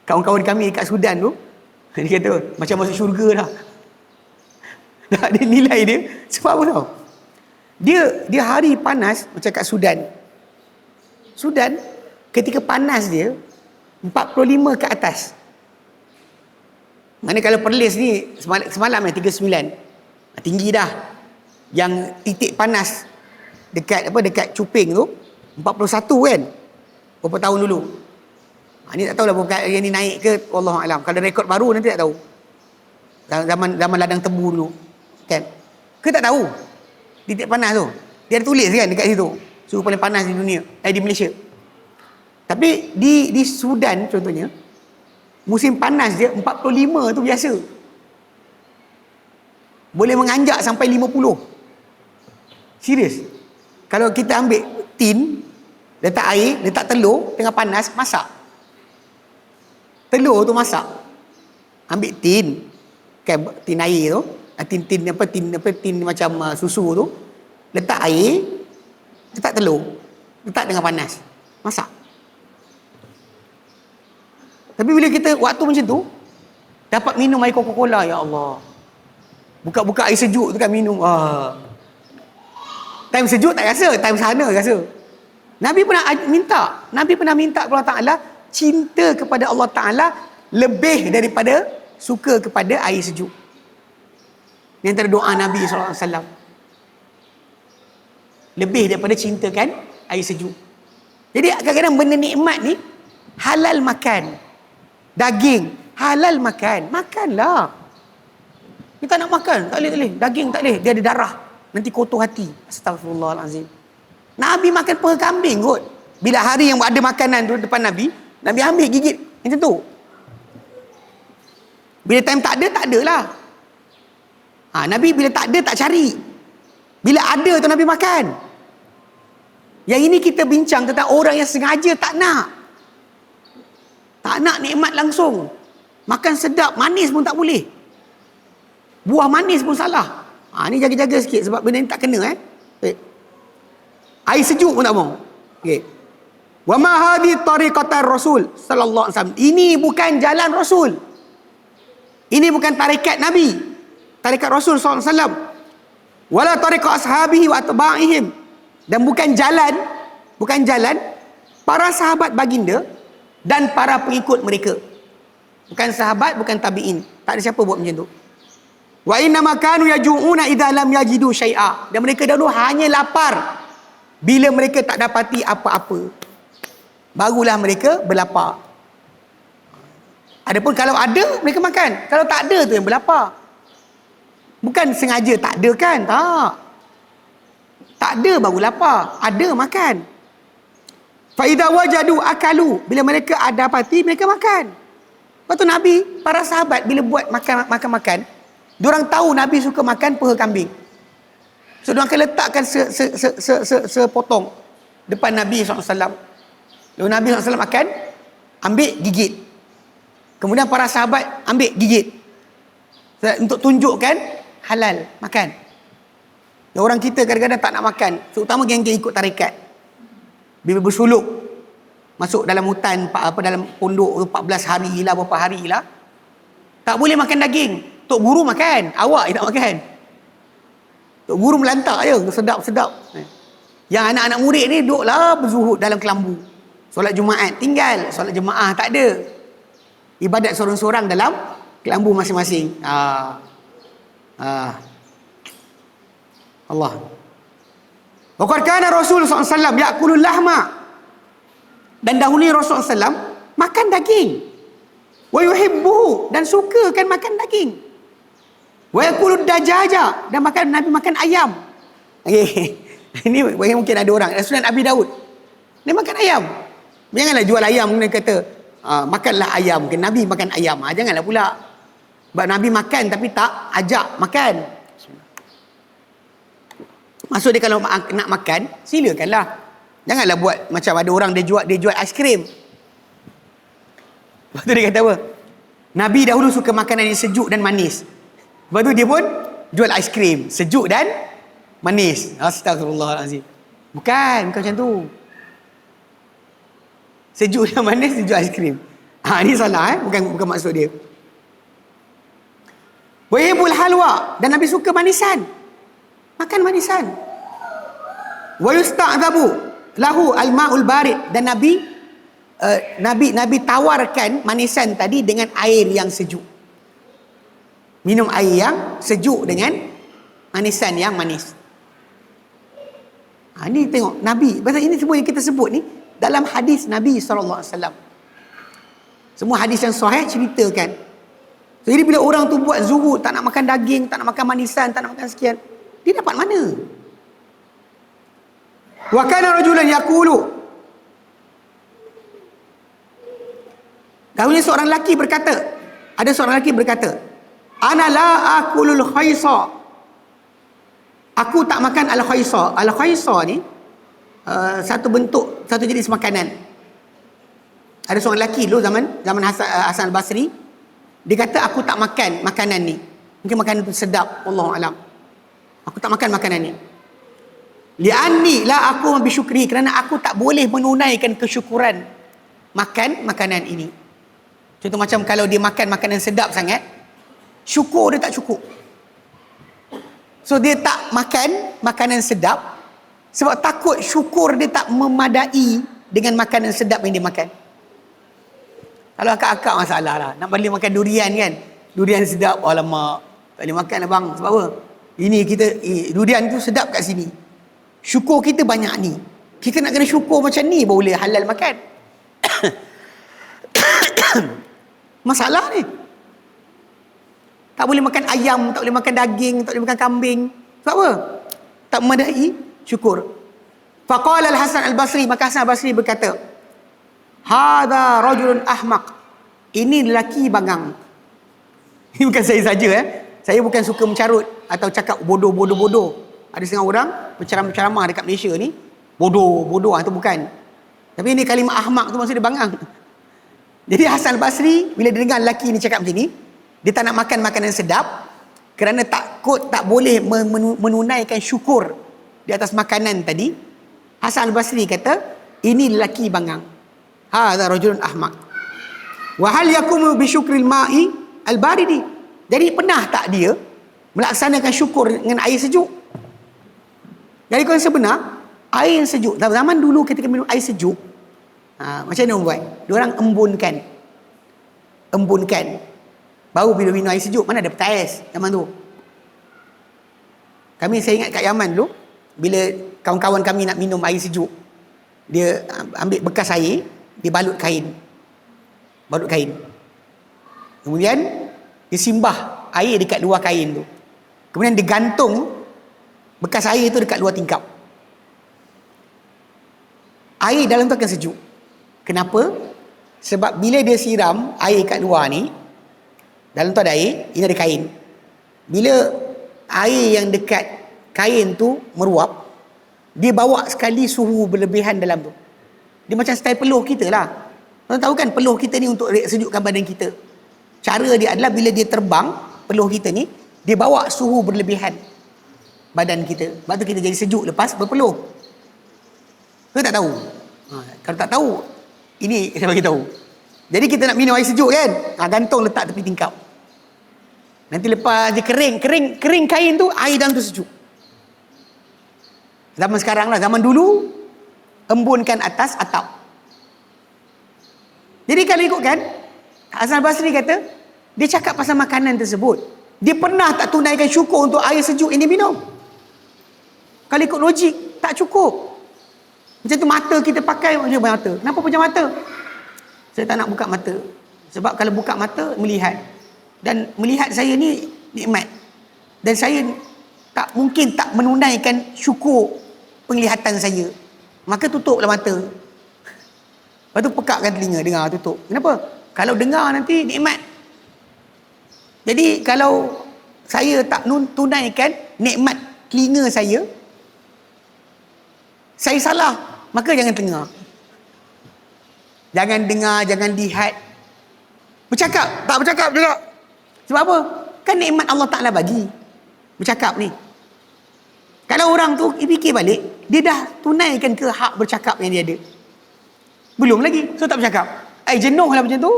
Kawan-kawan kami dekat Sudan tu, dia kata macam masuk syurga dah. Dah ada nilai dia. Sebab apa tau? Dia hari panas macam kat Sudan. Sudan ketika panas dia 45 ke atas. Mana kalau Perlis ni semalam 39. Tinggi dah. Yang titik panas dekat Cuping tu 41 kan. Berapa tahun dulu. Ni tak tahulah bukan yang ni naik ke, wallahu alam. Kalau rekod baru nanti tak tahu. Zaman ladang tebu dulu. Kan? Ke tak tahu? Titik panas tu. Dia ada tulis kan dekat situ. Suhu paling panas di dunia, di Malaysia. Tapi di Sudan contohnya, musim panas dia 45 tu biasa. Boleh menganjak sampai 50. Serius. Kalau kita ambil tin, letak air, letak telur, tengah panas, masak. Telur tu masak. Ambil tin, kan tin air tu, tin macam susu tu, letak air, letak telur, letak tengah panas, masak. Tapi bila kita waktu macam tu dapat minum air Coca-Cola, ya Allah. Buka-buka air sejuk tu kan minum. Time sejuk tak rasa, time sana rasa. Nabi pernah minta kepada Allah Ta'ala cinta kepada Allah Ta'ala lebih daripada suka kepada air sejuk. Ini antara doa Nabi SAW. lebih daripada cintakan air sejuk. Jadi kadang-kadang benda nikmat ni halal makan. Daging halal makan. Makanlah. Kita nak makan, tak boleh. Daging tak boleh, dia ada darah. Nanti kotor hati. Astagfirullahalazim. Nabi makan peha kambing kot. Bila hari yang ada makanan tu depan Nabi, Nabi ambil gigit macam tu. Bila time tak ada lah. Nabi bila tak ada tak cari. Bila ada tu Nabi makan. Yang ini kita bincang tentang orang yang sengaja tak nak. Tak nak nikmat langsung. Makan sedap, manis pun tak boleh. Buah manis pun salah. Ni jaga-jaga sikit sebab benda ni tak kena Air sejuk pun tak mau. Okey. Wa ma hadhi tariqatar Rasul sallallahu alaihi wasallam. Ini bukan jalan Rasul. Ini bukan tarikat Nabi. Tarikat Rasul sallallahu alaihi wasallam. Wala tariqat ashabihi wa atba'ihim. Dan bukan jalan para sahabat baginda dan para pengikut mereka. Bukan sahabat, bukan tabi'in. Tak ada siapa buat macam tu. Wa inna ma kanu yaju'una idza lam yajidu syai'a. Dan mereka dahulu hanya lapar bila mereka tak dapati apa-apa. Barulah mereka berlapar. Adapun kalau ada, mereka makan. Kalau tak ada tu yang berlapar. Bukan sengaja tak ada kan? Tak. Tak ada baru lapar. Ada makan. Fa idza wajadu akalu. Bila mereka ada dapati, mereka makan. Lepas tu Nabi, para sahabat bila buat makan, diorang tahu Nabi suka makan peha kambing. So diorang akan letakkan sepotong depan Nabi SAW. Lalu Nabi SAW makan, ambil gigit. Kemudian para sahabat ambil gigit. Untuk tunjukkan halal makan. Dan orang kita kadang-kadang tak nak makan, terutama geng-geng ikut tarikat. Bila bersuluk masuk dalam hutan, dalam pondok 14 hari lah, berapa hari lah, tak boleh makan daging. Tok Guru makan, awak tak makan. Tok Guru melantak je, sedap-sedap. Yang anak-anak murid ni duduklah berzuhud dalam kelambu. Solat Jumaat tinggal, solat jemaah tak ada. Ibadat sorang-sorang dalam kelambu masing-masing. Allah. Wa qad kana Rasul sallallahu alaihi wasallam ya'kulul lahma. Dan dahulu Rasul sallallahu alaihi wasallam makan daging. Wa yuhibbuhu, dan suka kan makan daging. Wa yakulud dajaja, dan Nabi makan ayam. Okey. Ini mungkin ada orang Sunan Abi Daud. Dia makan ayam. Janganlah jual ayam kemudian kata makanlah ayam. Mungkin Nabi makan ayam. Janganlah pula. Sebab Nabi makan tapi tak ajak makan. Maksud dia kalau nak makan, silakanlah. Janganlah buat macam ada orang dia jual aiskrim. Lepas tu dia kata apa? Nabi dahulu suka makanan yang sejuk dan manis. Lepas tu dia pun jual aiskrim sejuk dan manis. Astagfirullahalazim. Bukan macam tu. Sejuk dan manis dia jual aiskrim. Ini salah bukan maksud dia. Wa yibul halwa, dan Nabi suka manisan. Makan manisan. Wa yusta'dhabu lahu al-ma'ul barid, dan Nabi tawarkan manisan tadi dengan air yang sejuk. Minum air yang sejuk dengan manisan yang manis. Ni tengok Nabi. Pasal ini semua yang kita sebut ni dalam hadis Nabi SAW. Semua hadis yang sahih ceritakan. Jadi bila orang tu buat zuhud, tak nak makan daging, tak nak makan manisan, tak nak makan sekian, dia dapat mana? Wa kana rajulan yaqulu. Dahulunya seorang lelaki berkata, ada seorang lelaki berkata, ana la akulul khaisa. Aku tak makan al-khaisa. Al-khaisa ni satu jenis makanan. Ada seorang lelaki dulu zaman Hasan al-Basri, dia kata aku tak makan makanan ni. Mungkin makanan tu sedap, wallahu alam. Aku tak makan makanan ni. Li'anni la aku bisyukri, kerana aku tak boleh menunaikan kesyukuran makan makanan ini. Contoh macam kalau dia makan makanan sedap sangat, syukur dia tak cukup. So dia tak makan makanan sedap sebab takut syukur dia tak memadai dengan makanan sedap yang dia makan. Kalau akak-akak masalah lah, nak balik makan durian kan, durian sedap, alamak tak boleh makan abang. Sebab apa? Ini kita durian tu sedap kat sini, Syukur kita banyak ni. Kita nak kena syukur macam ni baru boleh halal makan. Masalah ni. Tak boleh makan ayam, tak boleh makan daging, tak boleh makan kambing. Sebab apa? Tak memadai syukur. Faqala Al-Hasan Al-Basri, maka Hasan Al-Basri berkata, hadha rajulun ahmaq. Ini lelaki bangang. Ini bukan saya saja Saya bukan suka mencarut atau cakap bodoh. Ada setengah orang berceramah dekat Malaysia ni, bodoh itu bukan. Tapi ini kalimah ahmaq tu maksud dia bangang. Jadi Hasan Al-Basri bila dia dengar lelaki ni cakap macam ni, dia tak nak makan makanan sedap kerana takut tak boleh menunaikan syukur di atas makanan tadi. Hasan Al-Basri kata, ini lelaki bangang. Hadza rajulun ahmaq. Wa hal yakumu bi syukril ma'i al-baridi. Jadi pernah tak dia melaksanakan syukur dengan air sejuk? Jadi kalau sebenar, air yang sejuk, zaman dulu ketika minum air sejuk, macam mana orang buat? Diorang embunkan. Baru bila minum air sejuk, mana ada peta ais zaman tu. Saya ingat kat Yaman dulu, bila kawan-kawan kami nak minum air sejuk, dia ambil bekas air, dia balut kain. Kemudian dia simbah air dekat luar kain tu. Kemudian dia gantung bekas air tu dekat luar tingkap. Air dalam tu akan sejuk. Kenapa? Sebab bila dia siram air kat luar ni, dalam tu ada air, ini ada kain. Bila air yang dekat kain tu meruap, dia bawa sekali suhu berlebihan dalam tu. Dia macam style peluh kita lah. Tuan tahu kan peluh kita ni untuk sejukkan badan kita. Cara dia adalah bila dia terbang, peluh kita ni, dia bawa suhu berlebihan badan kita. Sebab tu kita jadi sejuk lepas berpeluh. Kita tak tahu. Kalau tak tahu, ini saya bagi tahu. Jadi kita nak minum air sejuk kan? Gantung letak tepi tingkap. Nanti lepas dia kering kain tu, air dalam tu sejuk. Zaman sekarang lah, zaman dulu embunkan atas atap. Jadi kalau ikutkan, Hasan Basri kata, dia cakap pasal makanan tersebut. Dia pernah tak tunaikan syukur untuk air sejuk yang dia minum? Kalau ikut logik, tak cukup. Macam tu mata kita pakai macam mata. Kenapa macam mata? Saya tak nak buka mata. Sebab kalau buka mata, melihat. Dan melihat saya ni nikmat. Dan saya tak mungkin tak menunaikan syukur penglihatan saya. Maka tutuplah mata. Lepas tu pekakkan telinga, dengar, tutup. Kenapa? Kalau dengar nanti nikmat. Jadi kalau saya tak tunaikan nikmat telinga saya salah. Maka jangan dengar. Jangan dengar, jangan lihat. Bercakap, tak bercakap juga. Sebab apa? Kan nikmat Allah Ta'ala bagi. Bercakap ni. Kalau orang tu fikir balik, dia dah tunaikan ke hak bercakap yang dia ada? Belum lagi. So tak bercakap. Jenuh lah macam tu.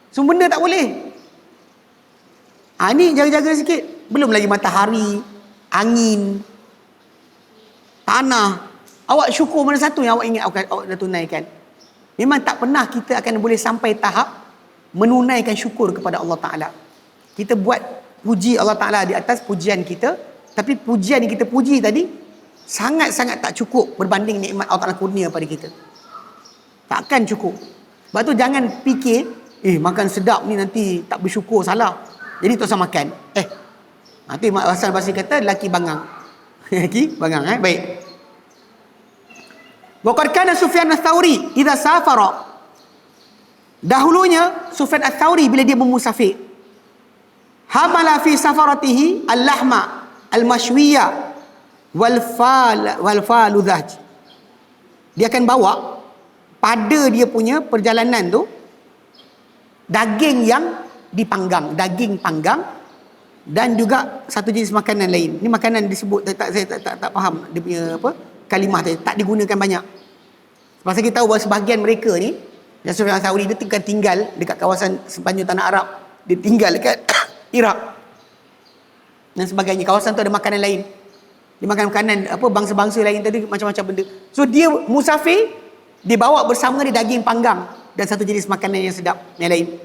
Semua benda tak boleh. Ni jaga-jaga sikit. Belum lagi matahari, angin, tanah. Awak syukur mana satu yang awak ingat awak dah tunaikan? Memang tak pernah kita akan boleh sampai tahap menunaikan syukur kepada Allah Ta'ala. Kita buat puji Allah Ta'ala di atas pujian kita, tapi pujian yang kita puji tadi sangat-sangat tak cukup berbanding nikmat Allah Ta'ala kurnia pada kita. Takkan cukup. Sebab tu jangan fikir, makan sedap ni nanti tak bersyukur, salah. Jadi tak usah makan. Nanti Mak Hasan Basri kata lelaki bangang. Lelaki bangang, baik. Wa qad kana Sufyan Ats-Tsauri idza safara. Dahulunya Sufyan Ats-Tsauri bila dia bermusafir, hamala fi safaratihi al-lahma al-mashwiya wal faludhaj. Dia akan bawa pada dia punya perjalanan tu daging yang dipanggang, daging panggang, dan juga satu jenis makanan lain. Ini makanan disebut saya tak faham dia punya apa kalimah tadi, tak digunakan banyak. Sebab kita tahu bahawa sebahagian mereka ni, yang Sufyan Ats-Tsauri dia tinggal dekat kawasan sepanjang tanah Arab, dia tinggal dekat Iraq dan sebagainya. Kawasan tu ada makanan lain. Dia makan makanan bangsa-bangsa lain tadi, macam-macam benda. So dia musafir, dia bawa bersama dia daging panggang dan satu jenis makanan yang sedap yang lain.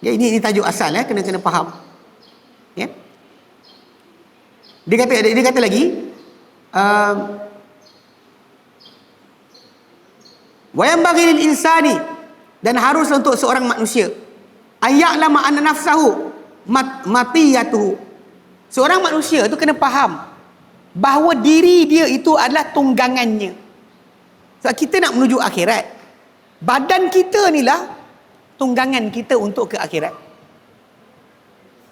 Ya, ini tajuk asal, kena faham. Ya. Dia kata lagi, Wa yanbaghi lil insani, dan harus untuk seorang manusia, ayya'lama anna nafsahu matiyatuhu. Seorang manusia tu kena faham bahawa diri dia itu adalah tunggangannya. Sebab kita nak menuju akhirat, badan kita ni lah tunggangan kita untuk ke akhirat.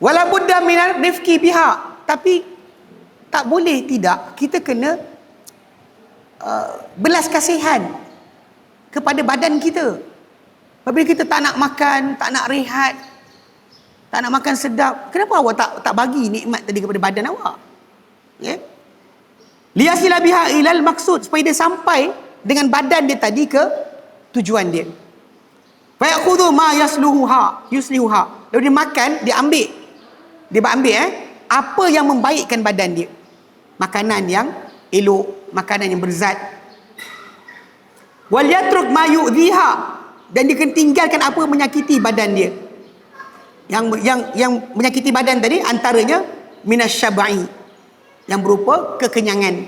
Wala budda minar rifqi biha, tapi tak boleh tidak kita kena belas kasihan kepada badan kita. Apabila kita tak nak makan, tak nak rehat, tak nak makan sedap, kenapa awak tak bagi nikmat tadi kepada badan awak? Ya? Liyasila biha ilal maksud, supaya dia sampai dengan badan dia tadi ke tujuan dia. Fa ya'khudhu ma yuslihuha. Lalu dia makan, dia ambil apa yang membaikkan badan dia. Makanan yang elok, makanan yang berzat. Wal yatruk ma yu'dhiha, dan dia kena tinggalkan apa yang menyakiti badan dia. Yang menyakiti badan tadi antaranya minasyabai, yang berupa kekenyangan,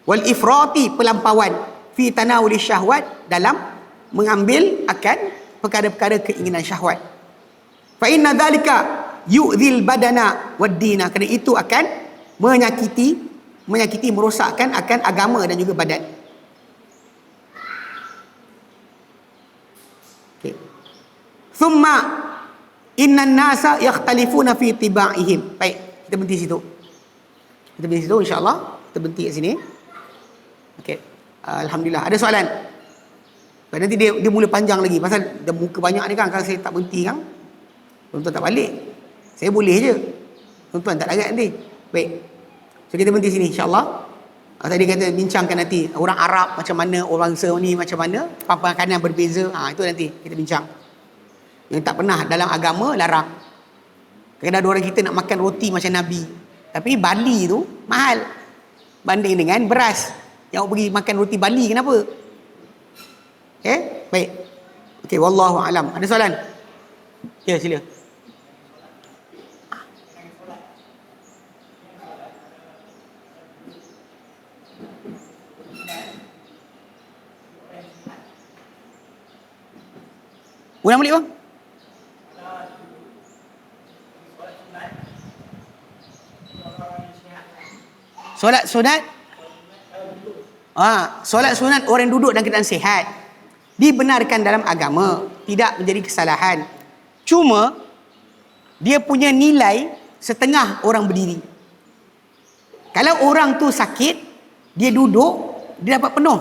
wal ifrati, pelampauan, fi tanawuli syahwat, dalam mengambil akan perkara-perkara keinginan syahwat. Fa inna dzalika yu'dhil badana wad dina, kerana itu akan menyakiti, merosakkan akan agama dan juga badan. Okey. Thumma innan nasa yakhtalifuna fi tibaihim. Baik, kita berhenti situ. Insya-Allah kita berhenti kat sini. Okey. Alhamdulillah. Ada soalan? Nanti dia mula panjang lagi pasal dah muka banyak ni kan. Kalau saya tak berhenti kan, tuan-tuan tak balik. Saya boleh je, tuan-tuan tak larat nanti. Baik, so kita berhenti sini insya-Allah. Tadi kata bincangkan nanti orang Arab macam mana, orang Sunni macam mana, makanan berbeza. Itu nanti kita bincang. Yang tak pernah dalam agama larang. Kadang-kadang orang kita nak makan roti macam Nabi, tapi Bali tu mahal banding dengan beras. Yang pergi makan roti Bali kenapa? Baik. Okey, wallahu alam. Ada soalan? Ya, sila. Ulang balik bang. Solat sunat. Solat sunat orang duduk dalam keadaan sihat dibenarkan dalam agama, tidak menjadi kesalahan. Cuma dia punya nilai setengah orang berdiri. Kalau orang tu sakit, dia duduk, dia dapat penuh.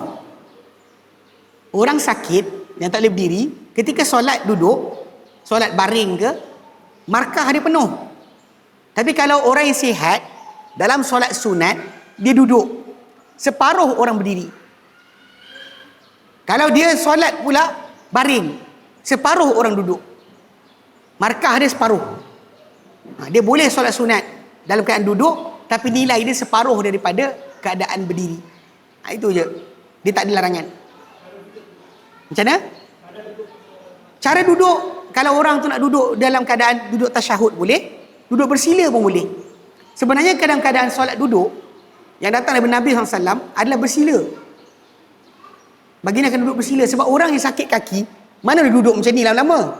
Orang sakit yang tak boleh berdiri, ketika solat duduk, solat baring ke, markah dia penuh. Tapi kalau orang yang sihat, dalam solat sunat, dia duduk, separuh orang berdiri. Kalau dia solat pula baring, separuh orang duduk, markah dia separuh. Dia boleh solat sunat dalam keadaan duduk, tapi nilai dia separuh daripada keadaan berdiri. Itu je, dia tak ada larangan. Macam mana? Cara duduk, kalau orang tu nak duduk dalam keadaan duduk tasyahud boleh, duduk bersila pun boleh. Sebenarnya kadang keadaan solat duduk yang datang daripada Nabi SAW adalah bersila. Baginda akan duduk bersila, sebab orang yang sakit kaki, mana dia duduk macam ni lama-lama?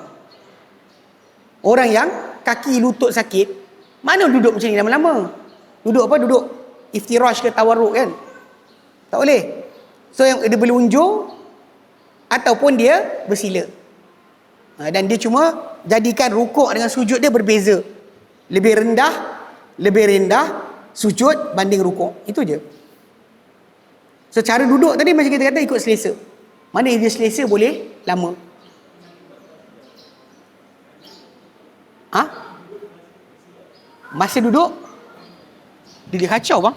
Orang yang kaki lutut sakit, mana duduk macam ni lama-lama? Duduk apa? Duduk iftirash ke tawarruk kan? Tak boleh. So yang dia boleh unjur ataupun dia bersila. Dan dia cuma jadikan rukuk dengan sujud dia berbeza. Lebih rendah sujud banding rukuk. Itu je. So cara duduk tadi macam kita kata ikut selesa. Mana yang dia selesa boleh lama. Masa duduk dia kacau bang.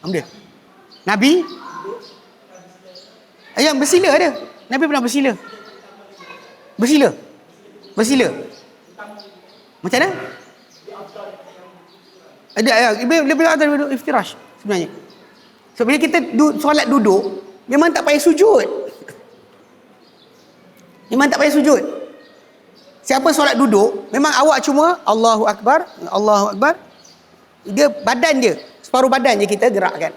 Ambil. Nabi yang bersila ada. Nabi pernah bersila. Bersila. Macam mana? Ada lebih ada duduk iftirash sebenarnya. So bila kita solat duduk, memang tak payah sujud. Siapa solat duduk, memang awak cuma Allahu Akbar. Dia badan je, separuh badan je kita gerakkan.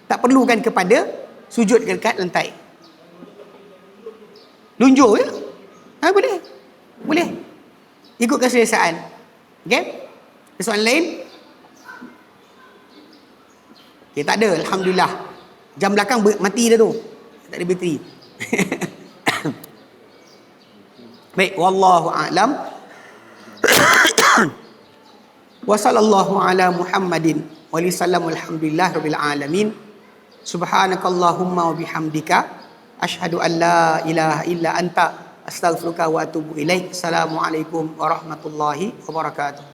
Tak perlukan kepada sujud dekat lantai. Lunjur ya? Boleh. Boleh. Ikut keselesaan. Okey? Soalan lain? Okay, tak ada. Alhamdulillah. Jam belakang mati dah tu. Tak ada bateri. Baik, wallahu a'lam. Wa sallallahu ala Muhammadin wa li sallam alhamdulillah rabbil alamin. Subhanakallahumma wa bihamdika asyhadu an la ilaha illa anta astaghfiruka wa atubu ilaik. Assalamualaikum warahmatullahi wabarakatuh.